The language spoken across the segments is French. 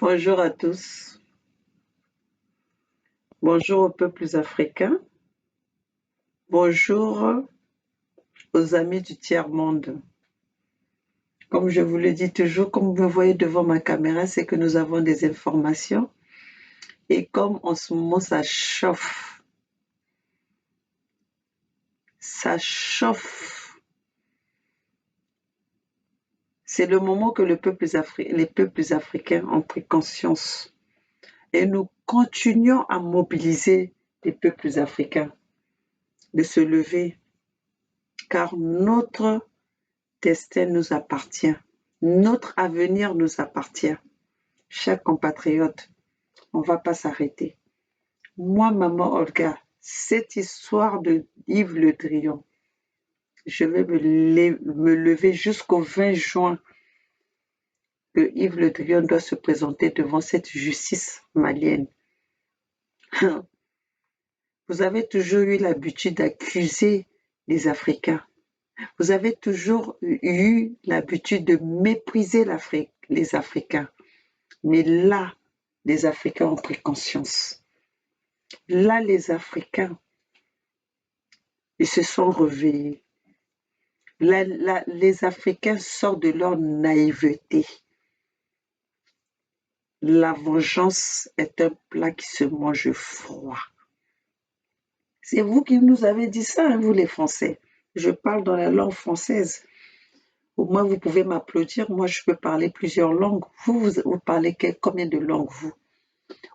Bonjour à tous. Bonjour aux peuples africains. Bonjour aux amis du tiers-monde. Comme je vous le dis toujours, comme vous me voyez devant ma caméra, c'est que nous avons des informations. Et comme en ce moment, ça chauffe. C'est le moment que les peuples africains ont pris conscience. Et nous continuons à mobiliser les peuples africains de se lever, car notre destin nous appartient. Notre avenir nous appartient. Chers compatriotes, on ne va pas s'arrêter. Moi, maman Olga, cette histoire de Yves Le Drian, je vais me lever jusqu'au 20 juin que Yves Le Drian doit se présenter devant cette justice malienne. Vous avez toujours eu l'habitude d'accuser les Africains. Vous avez toujours eu l'habitude de mépriser les Africains. Mais là, les Africains ont pris conscience. Là, les Africains, ils se sont réveillés. Là, les Africains sortent de leur naïveté. La vengeance est un plat qui se mange froid. C'est vous qui nous avez dit ça, hein, vous les Français. Je parle dans la langue française. Au moins, vous pouvez m'applaudir. Moi, je peux parler plusieurs langues. Vous parlez combien de langues, vous?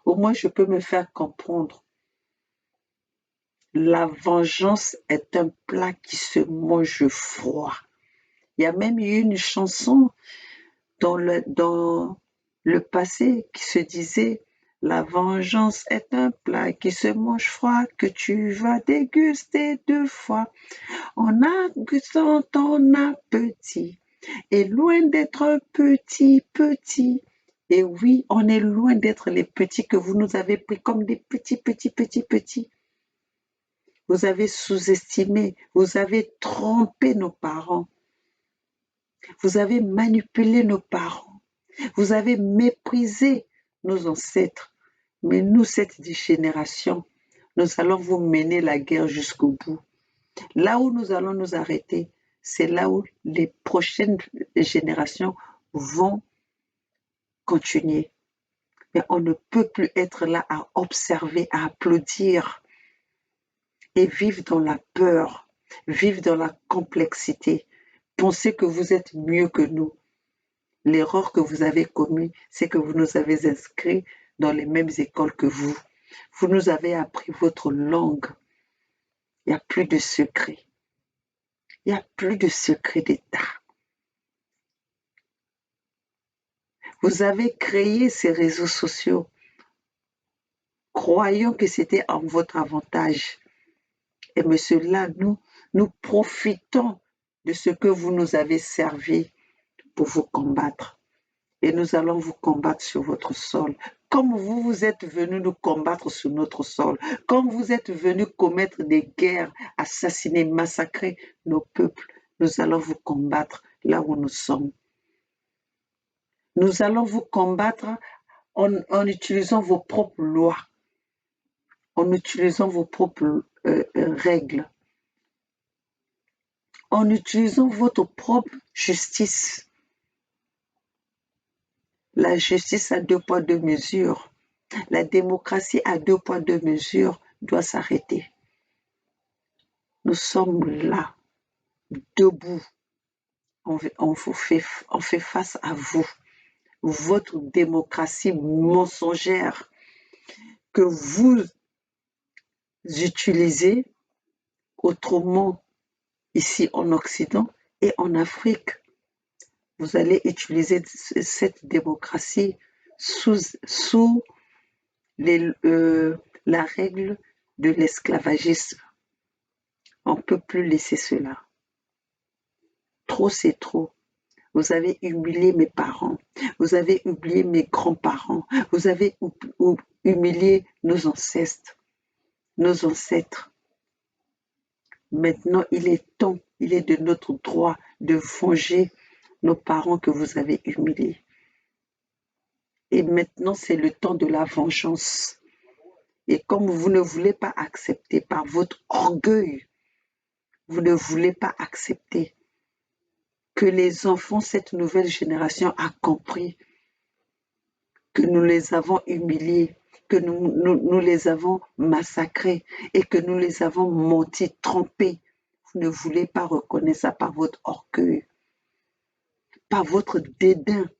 Au moins, je peux me faire comprendre. La vengeance est un plat qui se mange froid. Il y a même eu une chanson dans le passé qui se disait « La vengeance est un plat qui se mange froid, que tu vas déguster 2 fois. En gustant ton appétit, et loin d'être petit, petit. » Et oui, on est loin d'être les petits que vous nous avez pris comme des petits. Vous avez sous-estimé, vous avez trompé nos parents. Vous avez manipulé nos parents. Vous avez méprisé nos ancêtres. Mais nous, cette génération, nous allons vous mener la guerre jusqu'au bout. Là où nous allons nous arrêter, c'est là où les prochaines générations vont continuer. Mais on ne peut plus être là à observer, à applaudir et vivre dans la peur, vivre dans la complexité. Pensez que vous êtes mieux que nous. L'erreur que vous avez commise, c'est que vous nous avez inscrits dans les mêmes écoles que vous. Vous nous avez appris votre langue. Il n'y a plus de secret. Il n'y a plus de secret d'État. Vous avez créé ces réseaux sociaux, croyant que c'était en votre avantage. Et mais cela, nous profitons de ce que vous nous avez servi pour vous combattre. Et nous allons vous combattre sur votre sol. Comme vous êtes venus nous combattre sur notre sol. Comme vous êtes venus commettre des guerres, assassiner, massacrer nos peuples. Nous allons vous combattre là où nous sommes. Nous allons vous combattre en utilisant vos propres lois, en utilisant vos propres règles, en utilisant votre propre justice. La justice à 2 poids 2 mesures. La démocratie à 2 poids 2 mesures doit s'arrêter. Nous sommes là, debout. On fait face à vous. Votre démocratie mensongère que vous utilisez autrement ici en Occident et en Afrique. Vous allez utiliser cette démocratie sous la règle de l'esclavagisme. On ne peut plus laisser cela. Trop, c'est trop. Vous avez humilié mes parents. Vous avez humilié mes grands-parents. Vous avez humilié nos ancêtres. Maintenant, il est temps, il est de notre droit de venger nos parents que vous avez humiliés. Et maintenant, c'est le temps de la vengeance. Et comme vous ne voulez pas accepter par votre orgueil, vous ne voulez pas accepter que les enfants, cette nouvelle génération a compris que nous les avons humiliés, que nous les avons massacrés et que nous les avons menti, trompés. Vous ne voulez pas reconnaître ça par votre orgueil, par votre dédain.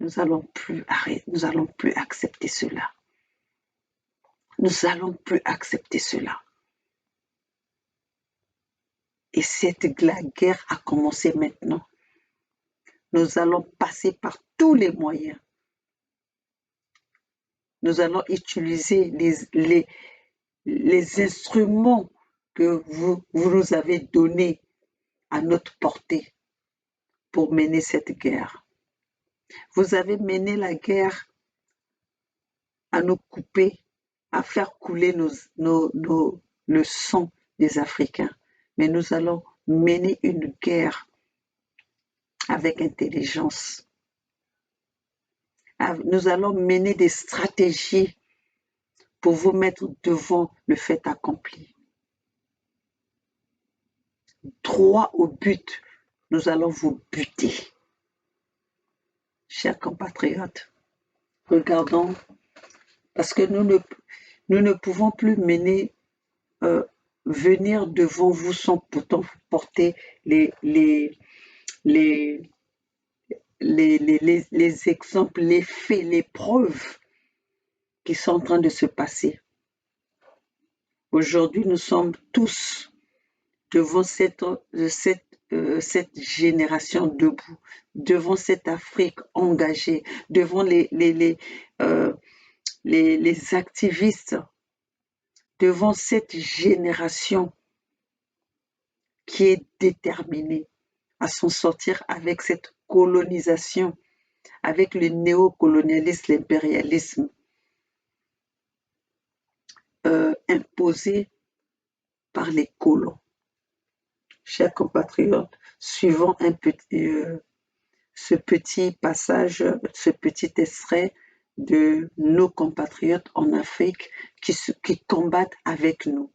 Nous allons plus arrêter, nous allons plus accepter cela. Nous allons plus accepter cela. Et la guerre a commencé maintenant. Nous allons passer par tous les moyens. Nous allons utiliser les instruments que vous nous avez donnés à notre portée pour mener cette guerre. Vous avez mené la guerre à nous couper, à faire couler le sang des Africains. Mais nous allons mener une guerre avec intelligence. Nous allons mener des stratégies pour vous mettre devant le fait accompli. Droit au but, nous allons vous buter. Chers compatriotes, regardons, parce que nous ne pouvons plus venir devant vous sans pourtant porter les exemples, les faits, les preuves qui sont en train de se passer. Aujourd'hui, nous sommes tous devant cette génération debout, devant cette Afrique engagée, devant les activistes, devant cette génération qui est déterminée à s'en sortir avec cette colonisation, avec le néocolonialisme, l'impérialisme imposé par les colons. Chers compatriotes, suivons ce petit passage, ce petit extrait de nos compatriotes en Afrique qui combattent avec nous.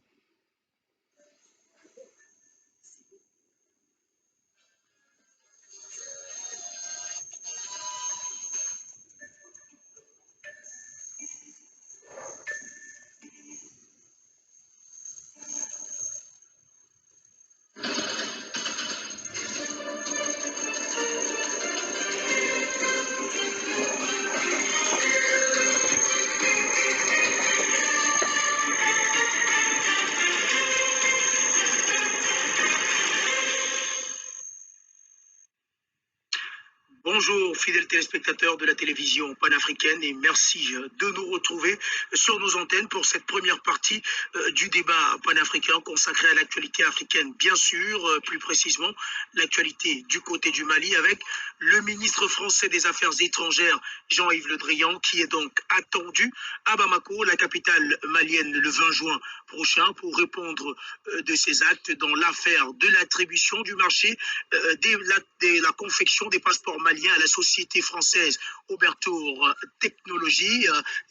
Bonjour fidèles téléspectateurs de la télévision panafricaine et merci de nous retrouver sur nos antennes pour cette première partie du débat panafricain consacré à l'actualité africaine, bien sûr, plus précisément l'actualité du côté du Mali avec le ministre français des Affaires étrangères Jean-Yves Le Drian qui est donc attendu à Bamako, la capitale malienne, le 20 juin prochain pour répondre de ses actes dans l'affaire de l'attribution du marché de la confection des passeports maliens à la société française Obertour Technologies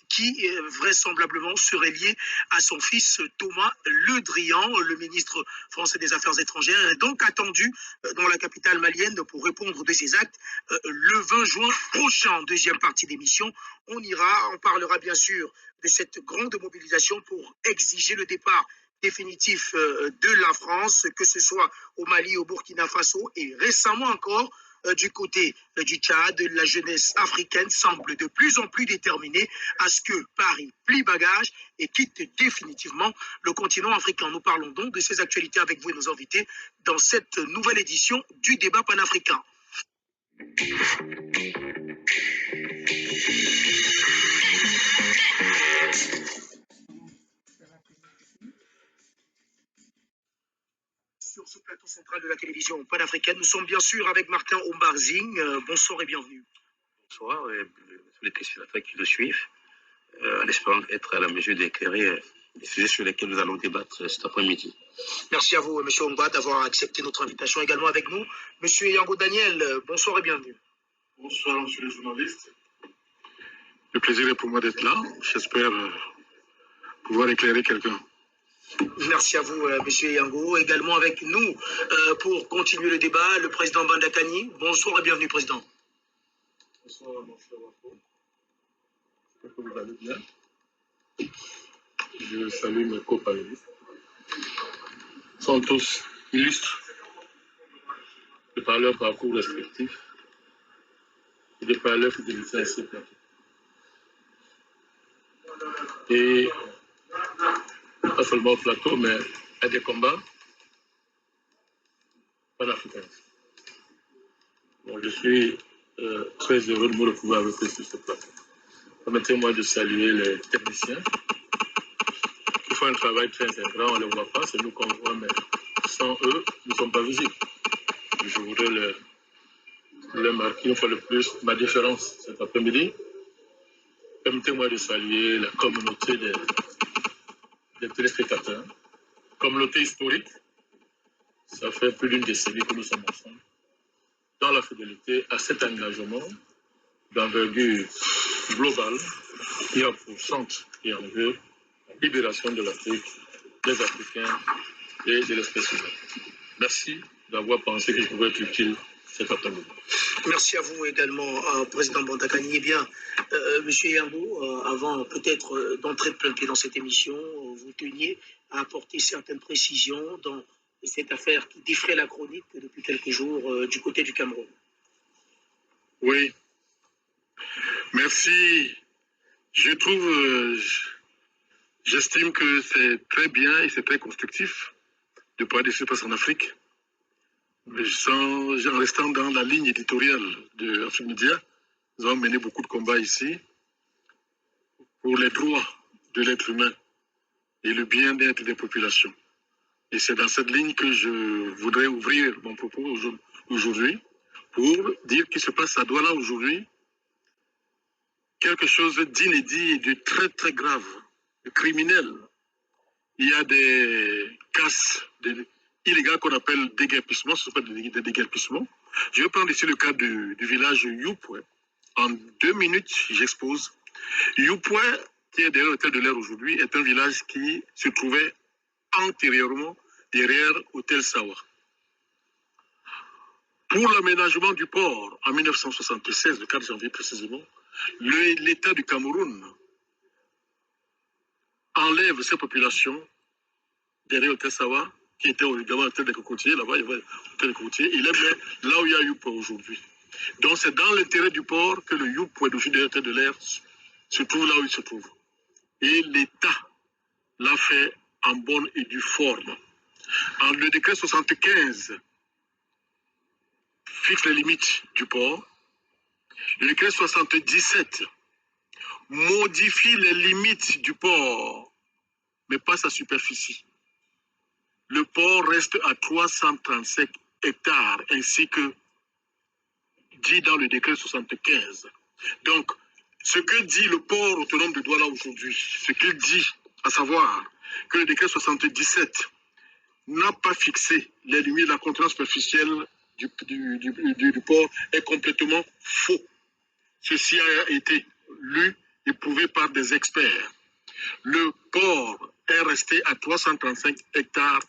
qui vraisemblablement serait lié à son fils Thomas Le Drian, le ministre français des Affaires étrangères, est donc attendu dans la capitale malienne pour répondre de ses actes le 20 juin prochain. Deuxième partie d'émission, on parlera bien sûr de cette grande mobilisation pour exiger le départ définitif de la France, que ce soit au Mali, au Burkina Faso et récemment encore du côté du Tchad. La jeunesse africaine semble de plus en plus déterminée à ce que Paris plie bagage et quitte définitivement le continent africain. Nous parlons donc de ces actualités avec vous et nos invités dans cette nouvelle édition du débat panafricain. Sur ce plateau central de la télévision panafricaine, nous sommes bien sûr avec Martin Ombarzing. Bonsoir et bienvenue. Bonsoir, tous les téléspectateurs qui le suivent, en espérant être à la mesure d'éclairer les sujets sur lesquels nous allons débattre cet après-midi. Merci à vous, M. Ongba, d'avoir accepté notre invitation. Également avec nous, M. Yango Daniel. Bonsoir et bienvenue. Bonsoir, monsieur le journaliste. Le plaisir est pour moi d'être là. J'espère pouvoir éclairer quelqu'un. Merci à vous, M. Yango. Également avec nous, pour continuer le débat, le président Bandakani. Bonsoir et bienvenue, président. Bonsoir, mon cher Wako. J'espère que vous allez bien. Je salue mes copanélistes. Ils sont tous illustres de par leur parcours respectif et de par leur fidélité à ces plateaux. Et pas seulement au plateau, mais à des combats panafricains. Donc, je suis très heureux de me retrouver avec eux sur ce plateau. Permettez-moi de saluer les techniciens qui font un travail très ingrat, on ne les voit pas, c'est nous qu'on voit, mais sans eux, nous ne sommes pas visibles. Je voudrais le marquer une fois de plus ma différence cet après-midi. Permettez-moi de saluer la communauté des téléspectateurs, communauté historique. Ça fait plus d'une décennie que nous sommes ensemble, dans la fidélité à cet engagement d'envergure globale qui a pour centre et enjeu la libération de l'Afrique, des Africains et de l'espèce humaine. Merci d'avoir pensé que je pouvais être utile cet après-midi. Merci à vous également, président Bandakani. Eh bien, Monsieur Yango, avant peut-être d'entrer de plein pied dans cette émission, vous teniez à apporter certaines précisions dans cette affaire qui défraie la chronique depuis quelques jours du côté du Cameroun. Oui, merci. Je trouve, j'estime que c'est très bien et c'est très constructif de parler de ce qui se passe en Afrique. En restant dans la ligne éditoriale de Afrique Média, nous avons mené beaucoup de combats ici pour les droits de l'être humain et le bien-être des populations. Et c'est dans cette ligne que je voudrais ouvrir mon propos aujourd'hui pour dire qu'il se passe à Douala aujourd'hui quelque chose d'inédit et de très très grave, de criminel. Il y a des casses illégales qu'on appelle déguerpissement, ce sont pas des déguerpissements. Je vais prendre ici le cas du village Youpoué. En 2 minutes, j'expose. Youpoué, qui est derrière l'hôtel de l'air aujourd'hui, est un village qui se trouvait antérieurement derrière l'hôtel Sawa. Pour l'aménagement du port en 1976, le 4 janvier précisément, l'État du Cameroun enlève ces populations derrière l'hôtel Sawa, qui était également l'hôtel des cocotiers, là-bas il y avait l'hôtel des cocotiers, il est là où il y a Youpoué aujourd'hui. Donc c'est dans l'intérêt du port que le Youpoué d'aujourd'hui de l'hôtel de l'air se trouve là où il se trouve. Et l'État l'a fait en bonne et due forme. En le décret 75 fixe les limites du port. Le décret 77 modifie les limites du port, mais pas sa superficie. Le port reste à 335 hectares, ainsi que dit dans le décret 75. Donc, ce que dit le port autonome de Douala aujourd'hui, ce qu'il dit, à savoir que le décret 77 n'a pas fixé les limites de la contrainte superficielle du port est complètement faux. Ceci a été lu et prouvé par des experts. Le port est resté à 335 hectares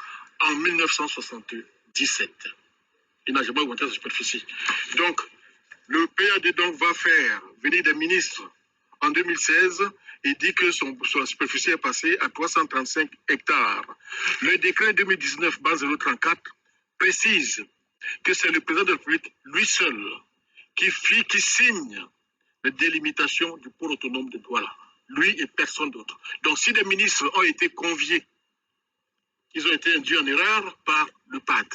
en 1977. Il n'a jamais augmenté sa superficie. Donc, le PAD donc va faire venir des ministres en 2016 et dit que sa superficie est passée à 335 hectares. Le décret 2019-034 précise que c'est le président de la République, lui seul, qui signe les délimitations du port autonome de Douala. Lui et personne d'autre. Donc si des ministres ont été conviés, ils ont été induits en erreur par le PAD.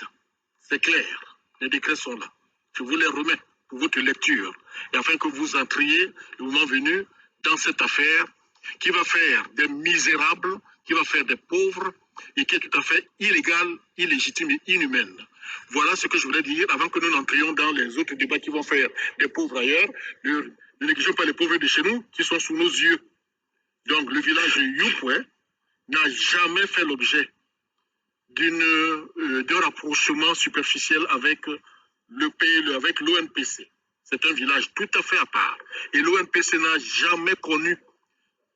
C'est clair. Les décrets sont là. Je vous les remets pour votre lecture. Et afin que vous entriez, le moment venu, dans cette affaire qui va faire des misérables, qui va faire des pauvres et qui est tout à fait illégale, illégitime et inhumaine. Voilà ce que je voulais dire avant que nous n'entrions dans les autres débats qui vont faire des pauvres ailleurs. Ne négligeons pas les pauvres de chez nous qui sont sous nos yeux. Donc le village Youpoué n'a jamais fait l'objet d'un rapprochement superficiel avec avec l'ONPC. C'est un village tout à fait à part. Et l'ONPC n'a jamais connu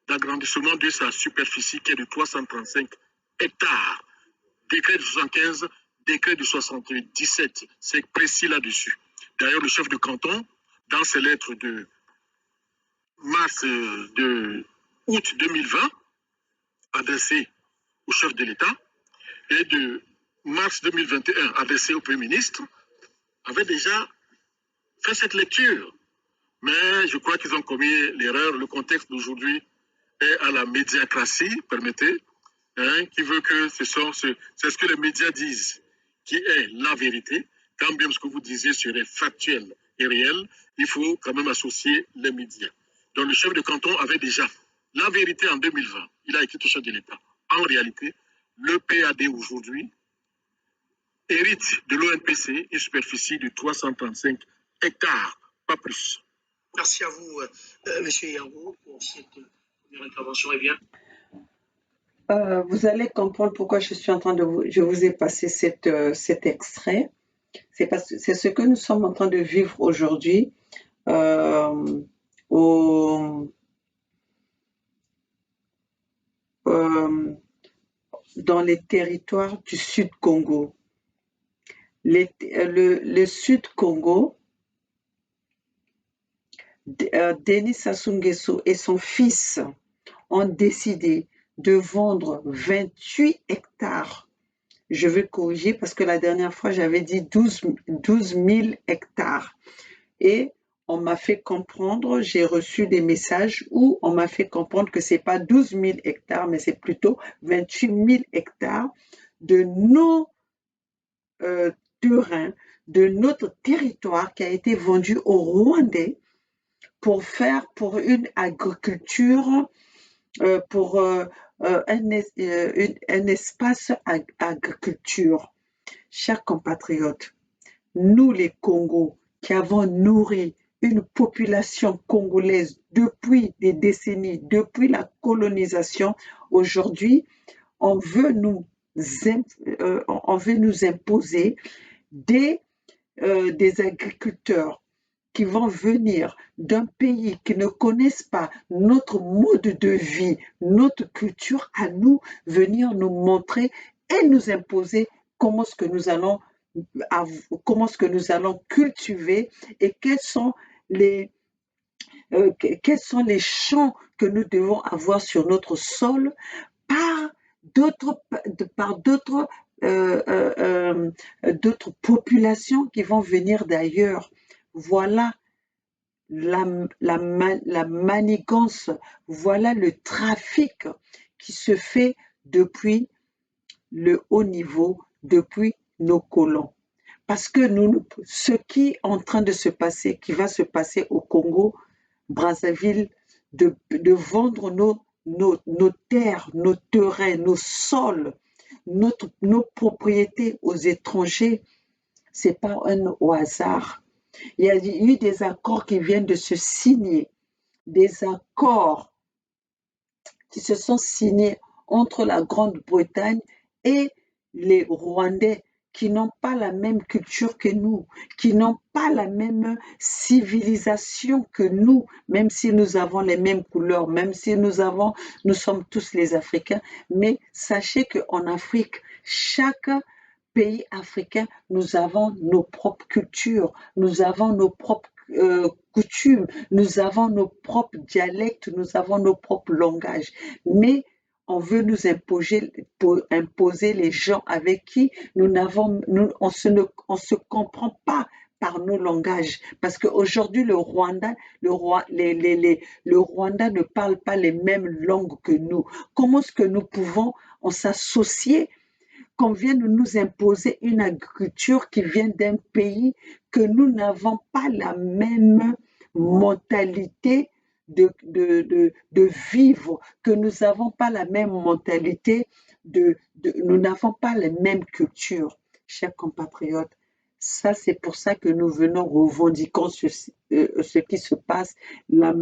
d'agrandissement de sa superficie qui est de 335 hectares. Décret de 75, décret de 77, c'est précis là-dessus. D'ailleurs, le chef de canton, dans ses lettres de août 2020, adressées au chef de l'État, et de mars 2021, adressées au Premier ministre, avait déjà fait cette lecture. Mais je crois qu'ils ont commis l'erreur. Le contexte d'aujourd'hui est à la médiacratie, permettez, qui veut que c'est ce que les médias disent qui est la vérité. Quand bien ce que vous disiez serait factuel et réel, il faut quand même associer les médias. Donc le chef de canton avait déjà la vérité en 2020. Il a écrit au chef de l'État. En réalité, le PAD aujourd'hui hérite de l'ONPC une superficie de 335 hectares, pas plus. Merci à vous, M. Yango, pour cette première intervention. Eh bien, vous allez comprendre pourquoi je suis en train je vous ai passé cet extrait. C'est ce que nous sommes en train de vivre aujourd'hui dans les territoires du Sud Congo. Le Sud Congo, Denis Sassou Nguesso et son fils ont décidé de vendre 28 hectares. Je vais corriger parce que la dernière fois, j'avais dit 12 000 hectares. Et on m'a fait comprendre, j'ai reçu des messages où on m'a fait comprendre que c'est pas 12 000 hectares, mais c'est plutôt 28 000 hectares de nos terrains, de notre territoire qui a été vendu aux Rwandais pour une agriculture, pour un espace agriculture. Chers compatriotes, nous les Congos qui avons nourri une population congolaise depuis des décennies, depuis la colonisation, aujourd'hui, on veut nous imposer des agriculteurs qui vont venir d'un pays qui ne connaissent pas notre mode de vie, notre culture, à nous venir nous montrer et nous imposer comment est-ce que nous allons cultiver et quels sont les champs que nous devons avoir sur notre sol par d'autres populations qui vont venir d'ailleurs. Voilà la manigance, voilà le trafic qui se fait depuis le haut niveau, depuis nos colons. Parce que ce qui est en train de se passer, qui va se passer au Congo, Brazzaville, de vendre nos terres, nos terrains, nos sols, nos propriétés aux étrangers, c'est pas au hasard. Il y a eu des accords qui viennent de se signer, des accords qui se sont signés entre la Grande-Bretagne et les Rwandais qui n'ont pas la même culture que nous, qui n'ont pas la même civilisation que nous, même si nous avons les mêmes couleurs, même si nous sommes tous les Africains. Mais sachez qu'en Afrique, chaque pays africain, nous avons nos propres cultures, nous avons nos propres coutumes, nous avons nos propres dialectes, nous avons nos propres langages. Mais on veut nous imposer les gens avec qui on se comprend pas par nos langages. Parce qu'aujourd'hui, le Rwanda ne parle pas les mêmes langues que nous. Comment est-ce que nous pouvons s'associer qu'on vienne nous imposer une agriculture qui vient d'un pays que nous n'avons pas la même mentalité de vivre, que nous n'avons pas la même mentalité, nous n'avons pas les mêmes cultures, chers compatriotes. Ça, c'est pour ça que nous venons revendiquant ce qui se passe, la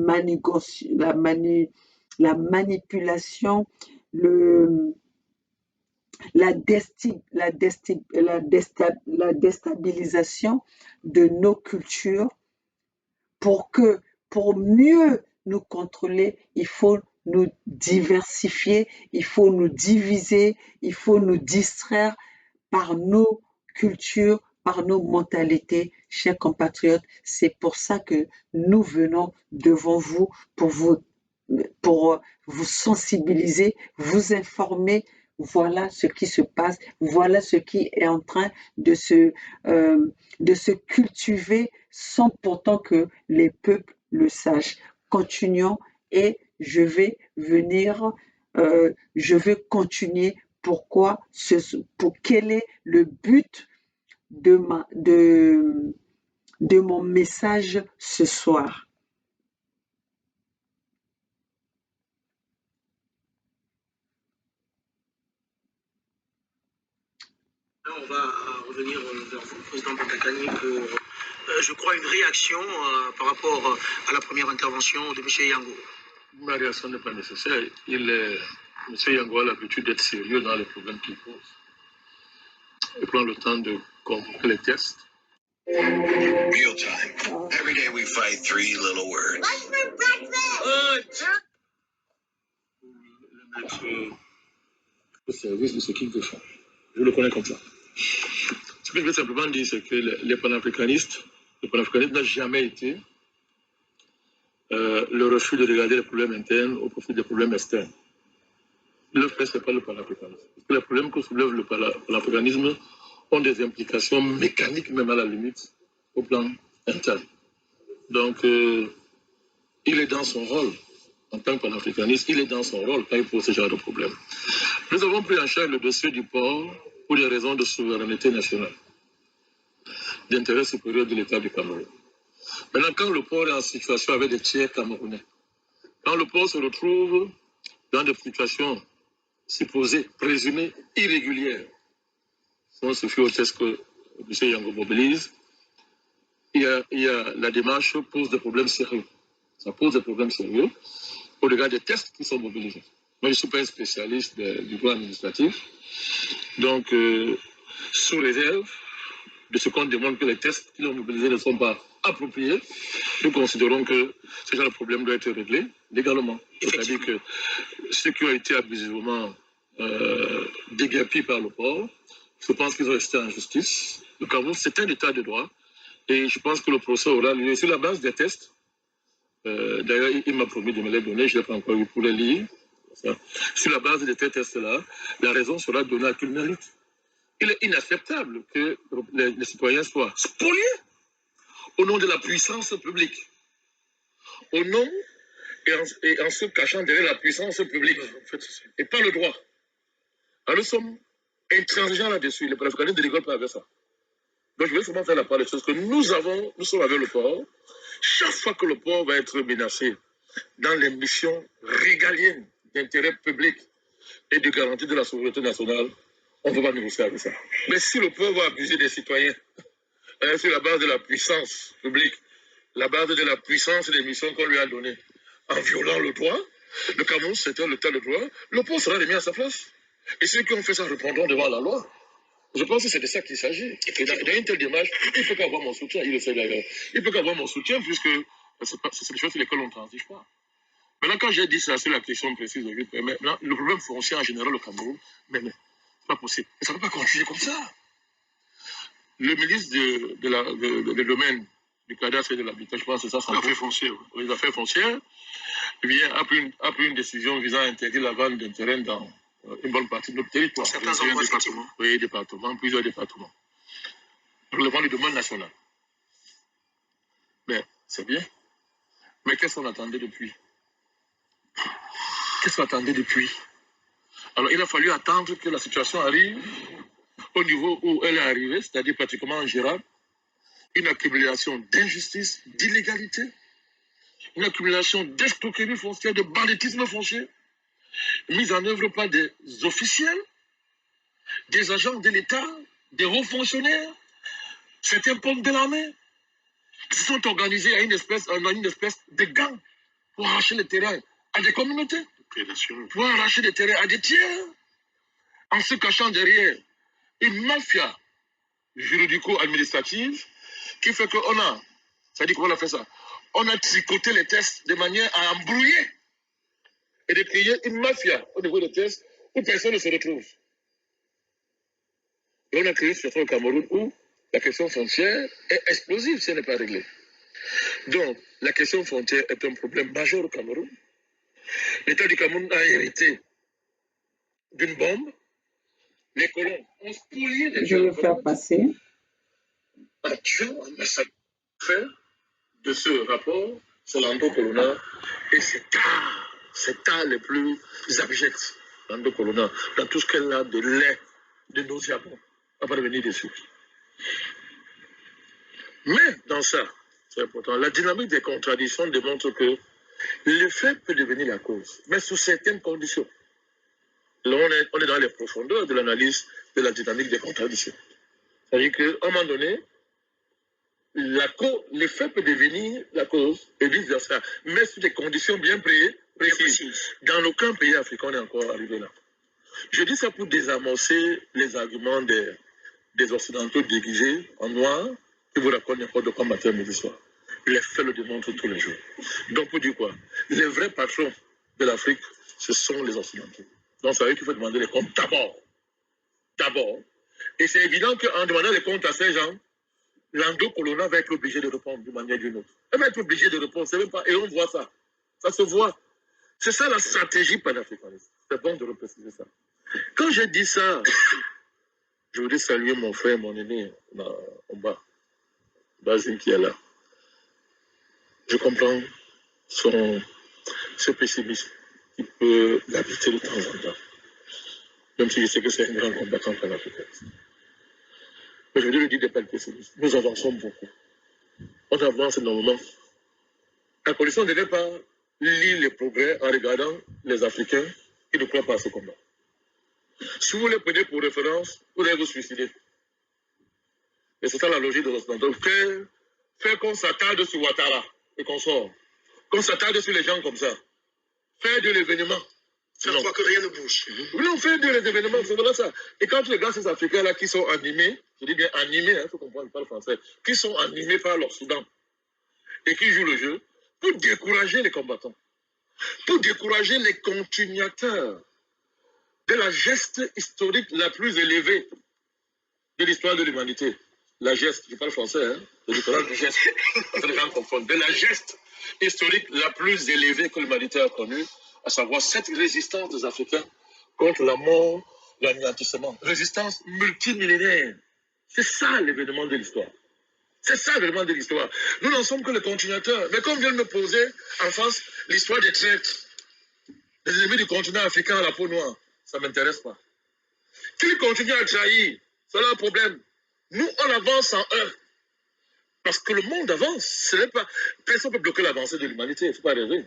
manipulation, le, la déstabilisation de nos cultures pour mieux nous contrôler, il faut nous diversifier, il faut nous diviser, il faut nous distraire par nos cultures, par nos mentalités, chers compatriotes. C'est pour ça que nous venons devant vous pour vous sensibiliser, vous informer. Voilà ce qui se passe, voilà ce qui est en train de se cultiver sans pourtant que les peuples le sachent. Continuons et je vais continuer quel est le but de mon message ce soir. Là, on va revenir vers vous, Président Batakani, pour, je crois, une réaction par rapport à la première intervention de M. Yango. Ma réaction n'est pas nécessaire. M. Yango a l'habitude d'être sérieux dans les problèmes qu'il pose. Il prend le temps de comprendre les tests. Real time. Every day we fight 3 little words. What's for breakfast? Le mettre au service de ce qu'il veut faire. Je le connais comme ça. Ce que je veux simplement dire, c'est que le panafricanisme n'a jamais été le refus de regarder les problèmes internes au profit des problèmes externes. Le fait, ce n'est pas le panafricanisme. Parce que les problèmes que soulève le panafricanisme ont des implications mécaniques, même à la limite, au plan interne. Donc, il est dans son rôle, en tant que panafricaniste, il est dans son rôle quand il pose ce genre de problème. Nous avons pris en charge le dossier du port pour des raisons de souveraineté nationale, d'intérêt supérieur de l'État du Cameroun. Maintenant, quand le port est en situation avec des tiers camerounais, quand le port se retrouve dans des situations supposées, présumées, irrégulières, on se fie au test que M. Yango mobilise, la démarche pose des problèmes sérieux. Ça pose des problèmes sérieux au regard des tests qui sont mobilisés. Moi, je ne suis pas un spécialiste du droit administratif, donc, sous réserve de ce qu'on demande que les tests qui ont mobilisés ne sont pas appropriés, nous considérons que ce genre de problème doit être réglé légalement. C'est-à-dire que ceux qui ont été abusivement déguerpis par le port, je pense qu'ils ont resté en justice. Le Cameroun, c'est un état de droit. Et je pense que le procès aura lieu sur la base des tests. D'ailleurs, il m'a promis de me les donner, je n'ai pas encore eu pour les lire. Sur la base de ces tests-là, la raison sera donnée à qui le mérite. Il est inacceptable que les citoyens soient spoliés au nom de la puissance publique. Au nom et en se cachant derrière la puissance publique. Et pas le droit. Alors nous sommes intransigeants là-dessus. Les panafricanistes ne rigolent pas avec ça. Donc je vais seulement faire la part des choses que nous sommes avec le port. Chaque fois que le port va être menacé dans les missions régaliennes d'intérêt public et de garantie de la souveraineté nationale, on ne peut pas négocier avec ça. Mais si le port va abuser des citoyens sur la base de la puissance publique, la base de la puissance des missions qu'on lui a données, en violant le droit, le Cameroun, c'était l'état de droit, le port sera remis à sa place. Et ceux qui ont fait ça répondront devant la loi. Je pense que c'est de ça qu'il s'agit. Et dans une telle démarche, il peut qu'avoir mon soutien, il le sait d'ailleurs. Il peut qu'avoir mon soutien puisque c'est des choses sur lesquelles on ne transige pas. Maintenant, quand j'ai dit ça sur la question précise, maintenant, le problème foncier en général au Cameroun, mais c'est pas possible. Et ça ne peut pas continuer comme ça. Le ministre de domaine du cadastre et de l'habitat, je pense que c'est ça. Les affaires foncières. Oui, les affaires foncières, a pris une décision visant à interdire la vente d'un terrain dans une bonne partie de notre territoire. Certains départements. Oui, plusieurs départements. Relevant du domaine national. Mais c'est bien. Mais qu'est-ce qu'on attendait depuis? Alors, il a fallu attendre que la situation arrive au niveau où elle est arrivée, c'est-à-dire pratiquement ingérable. Une accumulation d'injustice, d'illégalité, une accumulation d'escroquerie foncière, de banditisme foncier, mise en œuvre par des officiels, des agents de l'État, des hauts fonctionnaires, certains pommes de l'armée, qui se sont organisés à une espèce de gang pour arracher le terrain à des communautés. pour arracher des terrains à des tiers en se cachant derrière une mafia juridico-administrative qui fait qu'on a, ça dit comment on a fait ça, on a tricoté les tests de manière à embrouiller et de créer une mafia au niveau des tests où personne ne se retrouve. Et on a créé ce au Cameroun où la question foncière est explosive si elle n'est pas réglée. Donc, la question foncière est un problème majeur au Cameroun. L'État du Cameroun a hérité d'une bombe. Les colons ont spolié les Je vais le faire passer. En tuant un massacre de ce rapport sur l'endocolonat et cet art les plus abjects, l'endocolonat, dans tout ce qu'elle a de laid, de nauséabond, on va revenir dessus. Mais dans ça, c'est important, la dynamique des contradictions démontre que le fait peut devenir la cause, mais sous certaines conditions. Là, on est dans les profondeurs de l'analyse de la dynamique des contradictions. C'est-à-dire qu'à un moment donné, le fait peut devenir la cause et vice-versa, mais sous des conditions bien précises. Dans aucun pays africain, on est encore arrivé là. Je dis ça pour désamorcer les arguments des Occidentaux déguisés en noir qui vous racontent n'importe quoi en matière de l'histoire. Les faits le démontrent tous les jours. Donc, pour dire quoi? Les vrais patrons de l'Afrique, ce sont les Occidentaux. Donc, ça veut dire qu'il faut demander les comptes d'abord. D'abord. Et c'est évident qu'en demandant les comptes à ces gens, l'endocolonat va être obligé de répondre d'une manière ou d'une autre. Elle va être obligée de répondre, c'est même pas, et on voit ça. Ça se voit. C'est ça la stratégie panafricaniste. C'est bon de repréciser ça. Quand j'ai dit ça, je voudrais saluer mon frère, mon aîné, en bas, Basile qui est là. Je comprends ce pessimisme qui peut l'habiter de temps en temps. Même si je sais que c'est un grand combattant panafricaniste. Mais je voudrais le dire des pas pessimistes. Nous avançons beaucoup. On avance énormément. La coalition ne devait pas lire les progrès en regardant les Africains qui ne croient pas à ce combat. Si vous les prenez pour référence, vous allez vous suicider. Et c'est ça la logique de l'Occidentaux. Faire qu'on s'attarde sur Ouattara et qu'on sort. Qu'on s'attarde sur les gens comme ça. Faire de l'événement. Faire croire que rien ne bouge. Non, faire de l'événement, c'est vraiment ça. Et quand tu regardes ces Africains-là qui sont animés, je dis bien animés, il faut comprendre, pas le français, qui sont animés par l'Occident et qui jouent le jeu, pour décourager les combattants, pour décourager les continuateurs de la geste historique la plus élevée de l'histoire de l'humanité. La geste, je parle français, hein, le littoral du geste, les gens confondent, de la geste historique la plus élevée que l'humanité a connue, à savoir cette résistance des Africains contre la mort, l'anéantissement. Résistance multimillénaire. C'est ça l'événement de l'histoire. C'est ça l'événement de l'histoire. Nous n'en sommes que les continuateurs. Mais comme vient de me poser en face l'histoire des traîtres, les ennemis du continent africain à la peau noire, ça ne m'intéresse pas. Qu'ils continuent à trahir, c'est là un problème. Nous, on avance en un. Parce que le monde avance. Ce n'est pas... Personne ne peut bloquer l'avancée de l'humanité, il ne faut pas rêver.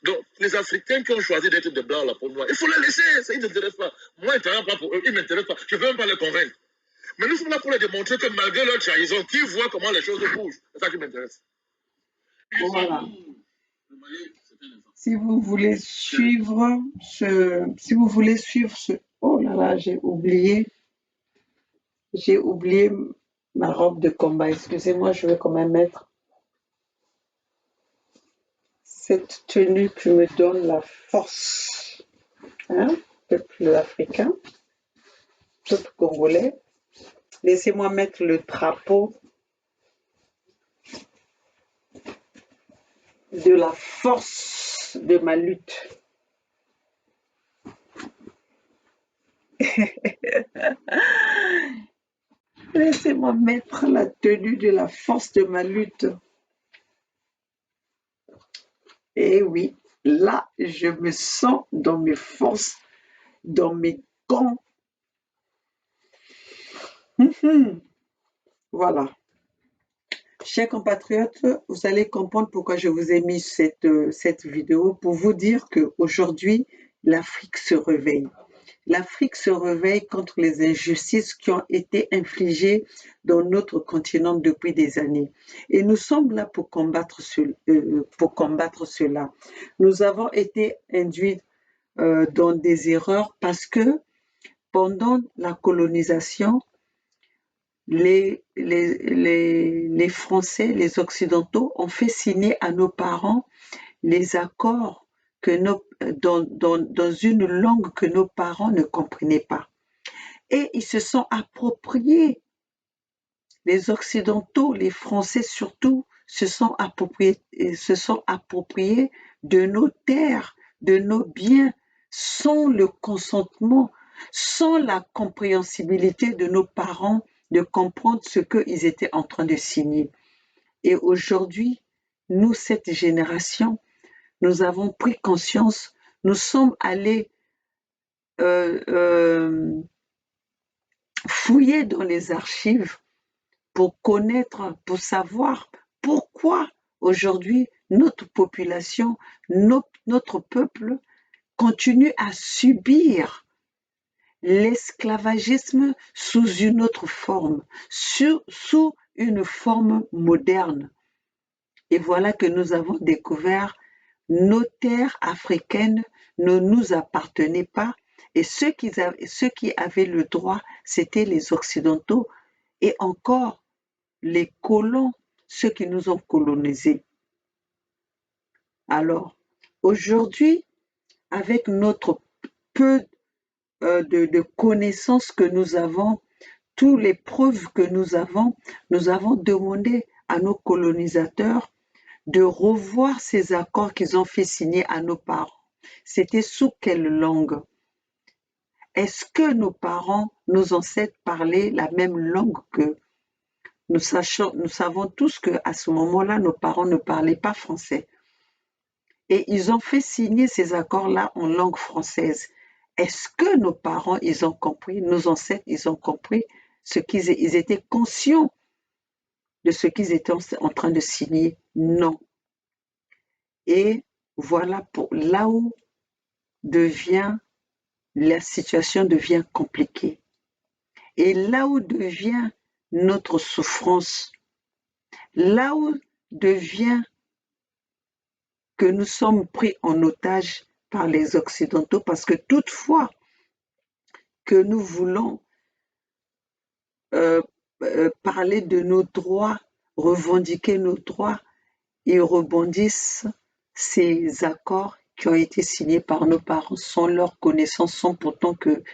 Donc, les Africains qui ont choisi d'être des Blancs à la peau noire, il faut les laisser, ça ne m'intéresse pas. Moi, il ne travaille pas pour eux, ils ne m'intéressent pas. Je ne veux même pas les convaincre. Mais nous sommes là pour les démontrer que malgré leur trahison, qu'ils voient comment les choses bougent. C'est ça qui m'intéresse. Voilà. Si vous voulez suivre ce... Oh là là, j'ai oublié ma robe de combat. Excusez-moi, je vais quand même mettre cette tenue qui me donne la force. Hein, peuple africain, peuple congolais. Laissez-moi mettre le drapeau de la force de ma lutte. Laissez-moi mettre la tenue de la force de ma lutte. Et oui, là, je me sens dans mes forces, dans mes camps. Voilà. Chers compatriotes, vous allez comprendre pourquoi je vous ai mis cette vidéo pour vous dire qu'aujourd'hui, l'Afrique se réveille. L'Afrique se réveille contre les injustices qui ont été infligées dans notre continent depuis des années. Et nous sommes là pour combattre cela. Nous avons été induits dans des erreurs parce que pendant la colonisation, les Français, les Occidentaux ont fait signer à nos parents les accords dans une langue que nos parents ne comprenaient pas. Et ils se sont appropriés, les Occidentaux, les Français surtout, se sont appropriés de nos terres, de nos biens, sans le consentement, sans la compréhensibilité de nos parents de comprendre ce qu'ils étaient en train de signer. Et aujourd'hui, nous, cette génération, nous avons pris conscience, nous sommes allés fouiller dans les archives pour connaître, pour savoir pourquoi aujourd'hui notre population, notre peuple continue à subir l'esclavagisme sous une autre forme, sous une forme moderne. Et voilà que nous avons découvert nos terres africaines ne nous appartenaient pas et ceux qui avaient le droit, c'était les Occidentaux et encore les colons, ceux qui nous ont colonisés. Alors, aujourd'hui, avec notre peu de connaissances que nous avons, toutes les preuves que nous avons demandé à nos colonisateurs de revoir ces accords qu'ils ont fait signer à nos parents. C'était sous quelle langue? Est-ce que nos parents, nos ancêtres parlaient la même langue qu'eux? Nous savons tous qu'à ce moment-là, nos parents ne parlaient pas français. Et ils ont fait signer ces accords-là en langue française. Est-ce que nos parents, ils ont compris, nos ancêtres, ils ont compris ils étaient conscients de ce qu'ils étaient en train de signer? Non. Et voilà là où la situation devient compliquée. Et là où devient notre souffrance, là où devient que nous sommes pris en otage par les Occidentaux, parce que toutefois que nous voulons parler de nos droits, revendiquer nos droits, ils rebondissent ces accords qui ont été signés par nos parents sans leur connaissance, sans pourtant qu'ils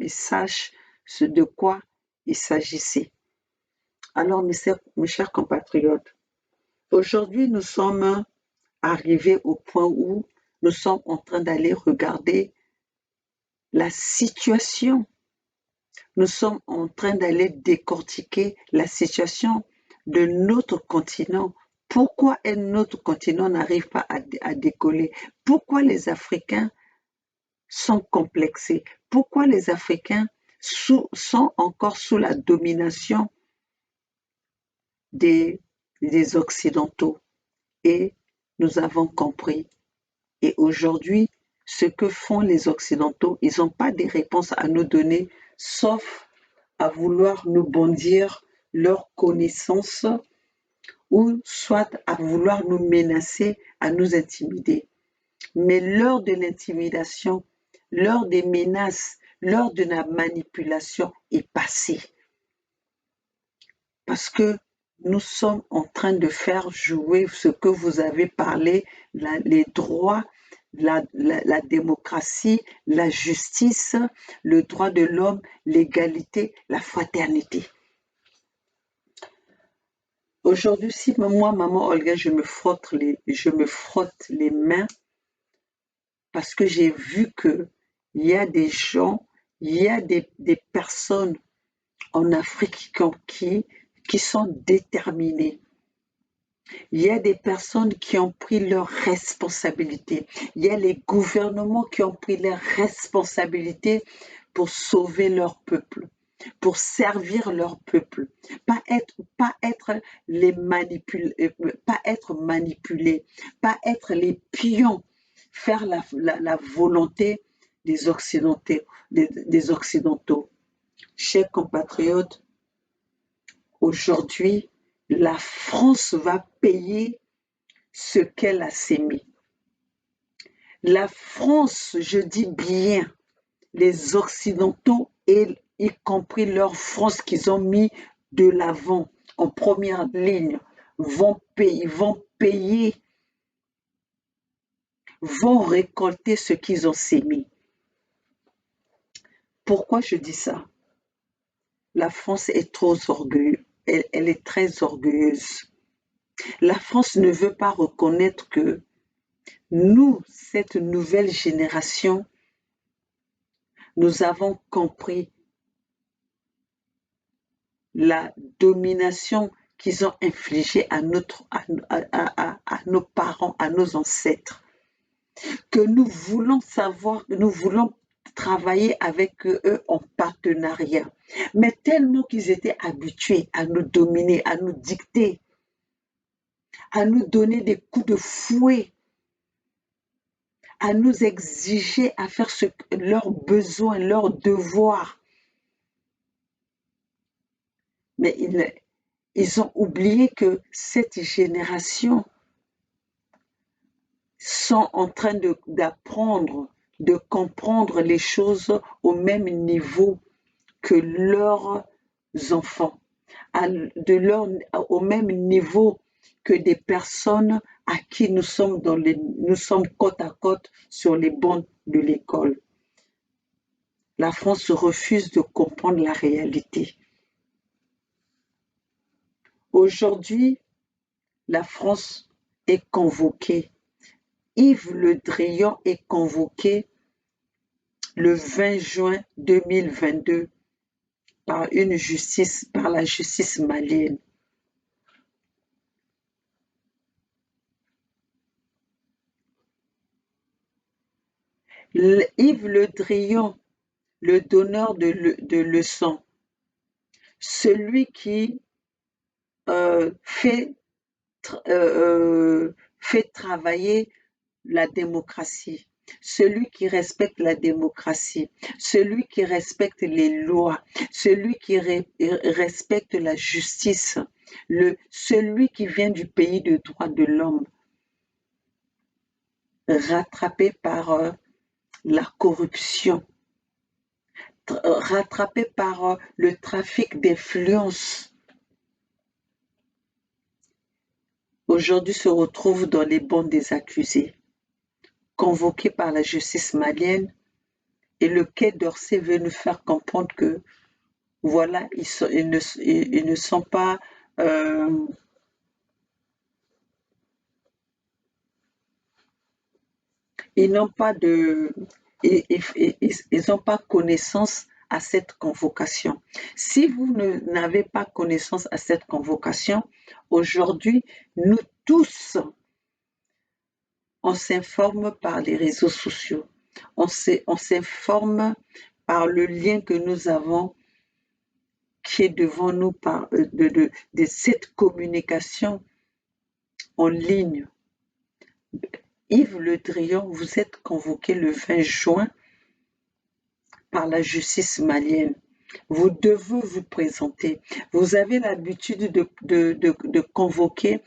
sachent de quoi il s'agissait. Alors, mes chers compatriotes, aujourd'hui, nous sommes arrivés au point où nous sommes en train d'aller regarder la situation. Nous sommes en train d'aller décortiquer la situation de notre continent. Pourquoi notre continent n'arrive pas à décoller? Pourquoi les Africains sont complexés? Pourquoi les Africains sont encore sous la domination des Occidentaux? Et nous avons compris. Et aujourd'hui, ce que font les Occidentaux, ils n'ont pas des réponses à nous donner, sauf à vouloir nous bondir leurs connaissances ou soit à vouloir nous menacer, à nous intimider. Mais l'heure de l'intimidation, l'heure des menaces, l'heure de la manipulation est passée. Parce que nous sommes en train de faire jouer ce que vous avez parlé, les droits, la démocratie, la justice, le droit de l'homme, l'égalité, la fraternité. Aujourd'hui, si moi, maman Olga, je me frotte les mains parce que j'ai vu qu'il y a des gens, il y a des personnes en Afrique qui sont déterminés. Il y a des personnes qui ont pris leurs responsabilités. Il y a les gouvernements qui ont pris leurs responsabilités pour sauver leur peuple, pour servir leur peuple, pas être manipulés, pas être les pions, faire la volonté des Occidentaux. Chers compatriotes, aujourd'hui, la France va payer ce qu'elle a sémé. La France, je dis bien, les Occidentaux, et y compris leur France qu'ils ont mis de l'avant en première ligne, vont payer, vont récolter ce qu'ils ont sémé. Pourquoi je dis ça? La France est trop orgueilleuse, elle est très orgueilleuse. La France ne veut pas reconnaître que nous, cette nouvelle génération, nous avons compris la domination qu'ils ont infligée à nos parents, à nos ancêtres, que nous voulons savoir, nous voulons travailler avec eux en partenariat, mais tellement qu'ils étaient habitués à nous dominer, à nous dicter, à nous donner des coups de fouet, à nous exiger à faire leurs besoins, leurs devoirs. Mais ils ont oublié que cette génération sont en train d'apprendre, de comprendre les choses au même niveau que leurs enfants, au même niveau que des personnes à qui nous sommes côte à côte sur les bancs de l'école. La France refuse de comprendre la réalité. Aujourd'hui, la France est convoquée. Yves Le Drian est convoqué le 20 juin 2022 par la justice malienne. Yves Le Drian, le donneur de leçons, celui qui fait travailler la démocratie, celui qui respecte la démocratie, celui qui respecte les lois, celui qui respecte la justice, celui qui vient du pays de droits de l'homme, rattrapé par la corruption, rattrapé par le trafic d'influence, aujourd'hui se retrouve dans les bancs des accusés, convoqué par la justice malienne, et le Quai d'Orsay veut nous faire comprendre que voilà, ils ne sont pas ils n'ont pas connaissance à cette convocation. Si vous n'avez pas connaissance à cette convocation, aujourd'hui, nous tous, on s'informe par les réseaux sociaux, on s'informe par le lien que nous avons qui est devant nous de cette communication en ligne. Yves Le Drian, vous êtes convoqué le 20 juin par la justice malienne. Vous devez vous présenter. Vous avez l'habitude de convoquer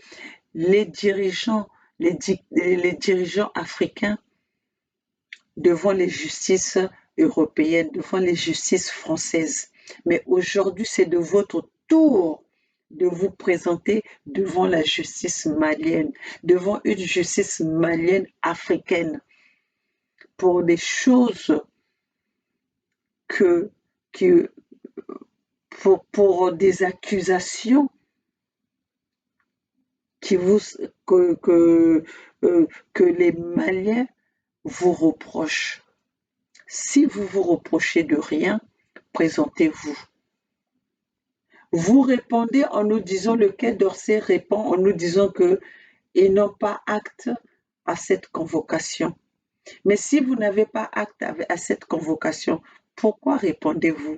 les dirigeants africains devant les justices européennes, devant les justices françaises. Mais aujourd'hui, c'est de votre tour de vous présenter devant la justice malienne, devant une justice malienne africaine, pour des choses pour des accusations que les Maliens vous reprochent. Si vous vous reprochez de rien, présentez-vous. Vous répondez en nous disant, le Quai d'Orsay répond en nous disant qu'ils n'ont pas acte à cette convocation. Mais si vous n'avez pas acte à cette convocation, pourquoi répondez-vous?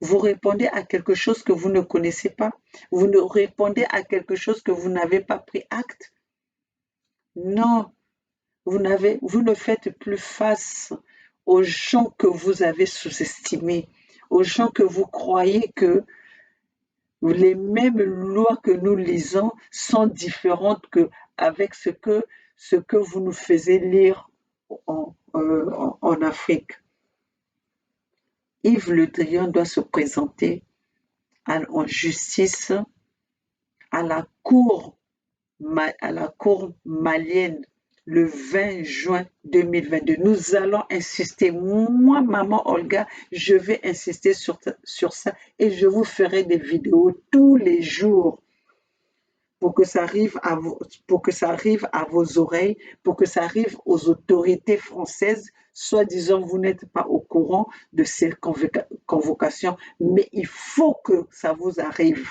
Vous répondez à quelque chose que vous ne connaissez pas? Vous ne répondez à quelque chose que vous n'avez pas pris acte? Non, vous ne faites plus face aux gens que vous avez sous-estimés, aux gens que vous croyez que les mêmes lois que nous lisons sont différentes avec ce que vous nous faisiez lire en Afrique. Yves Le Drian doit se présenter en justice à la cour malienne le 20 juin 2022. Nous allons insister. Moi, maman Olga, je vais insister sur ça et je vous ferai des vidéos tous les jours pour que ça arrive à vos oreilles, pour que ça arrive aux autorités françaises. Soi-disant, vous n'êtes pas au courant de ces convocations, mais il faut que ça vous arrive.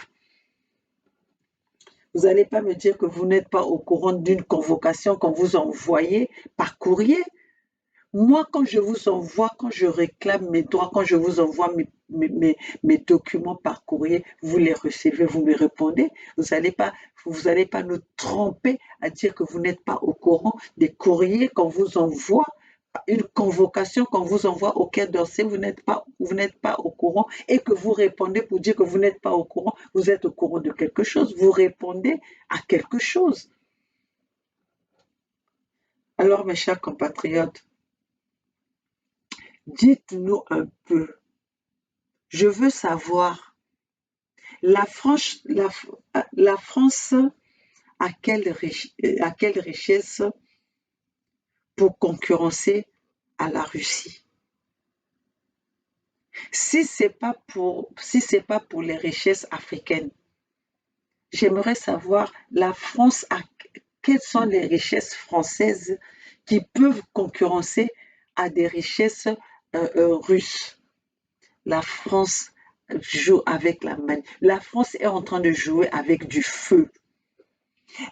Vous n'allez pas me dire que vous n'êtes pas au courant d'une convocation qu'on vous envoie par courrier. Moi, quand je vous envoie, quand je réclame mes droits, quand je vous envoie mes documents par courrier, vous les recevez, vous me répondez. Vous n'allez pas nous tromper à dire que vous n'êtes pas au courant des courriers qu'on vous envoie, une convocation qu'on vous envoie au Quai d'Orsay, vous n'êtes pas au courant et que vous répondez pour dire que vous n'êtes pas au courant, vous êtes au courant de quelque chose, vous répondez à quelque chose. Alors, mes chers compatriotes, dites-nous un peu. Je veux savoir, la France a quelle richesse pour concurrencer à la Russie? Si c'est pas pour les richesses africaines, j'aimerais savoir quelles sont les richesses françaises qui peuvent concurrencer à des richesses russes. La France joue avec la France est en train de jouer avec du feu.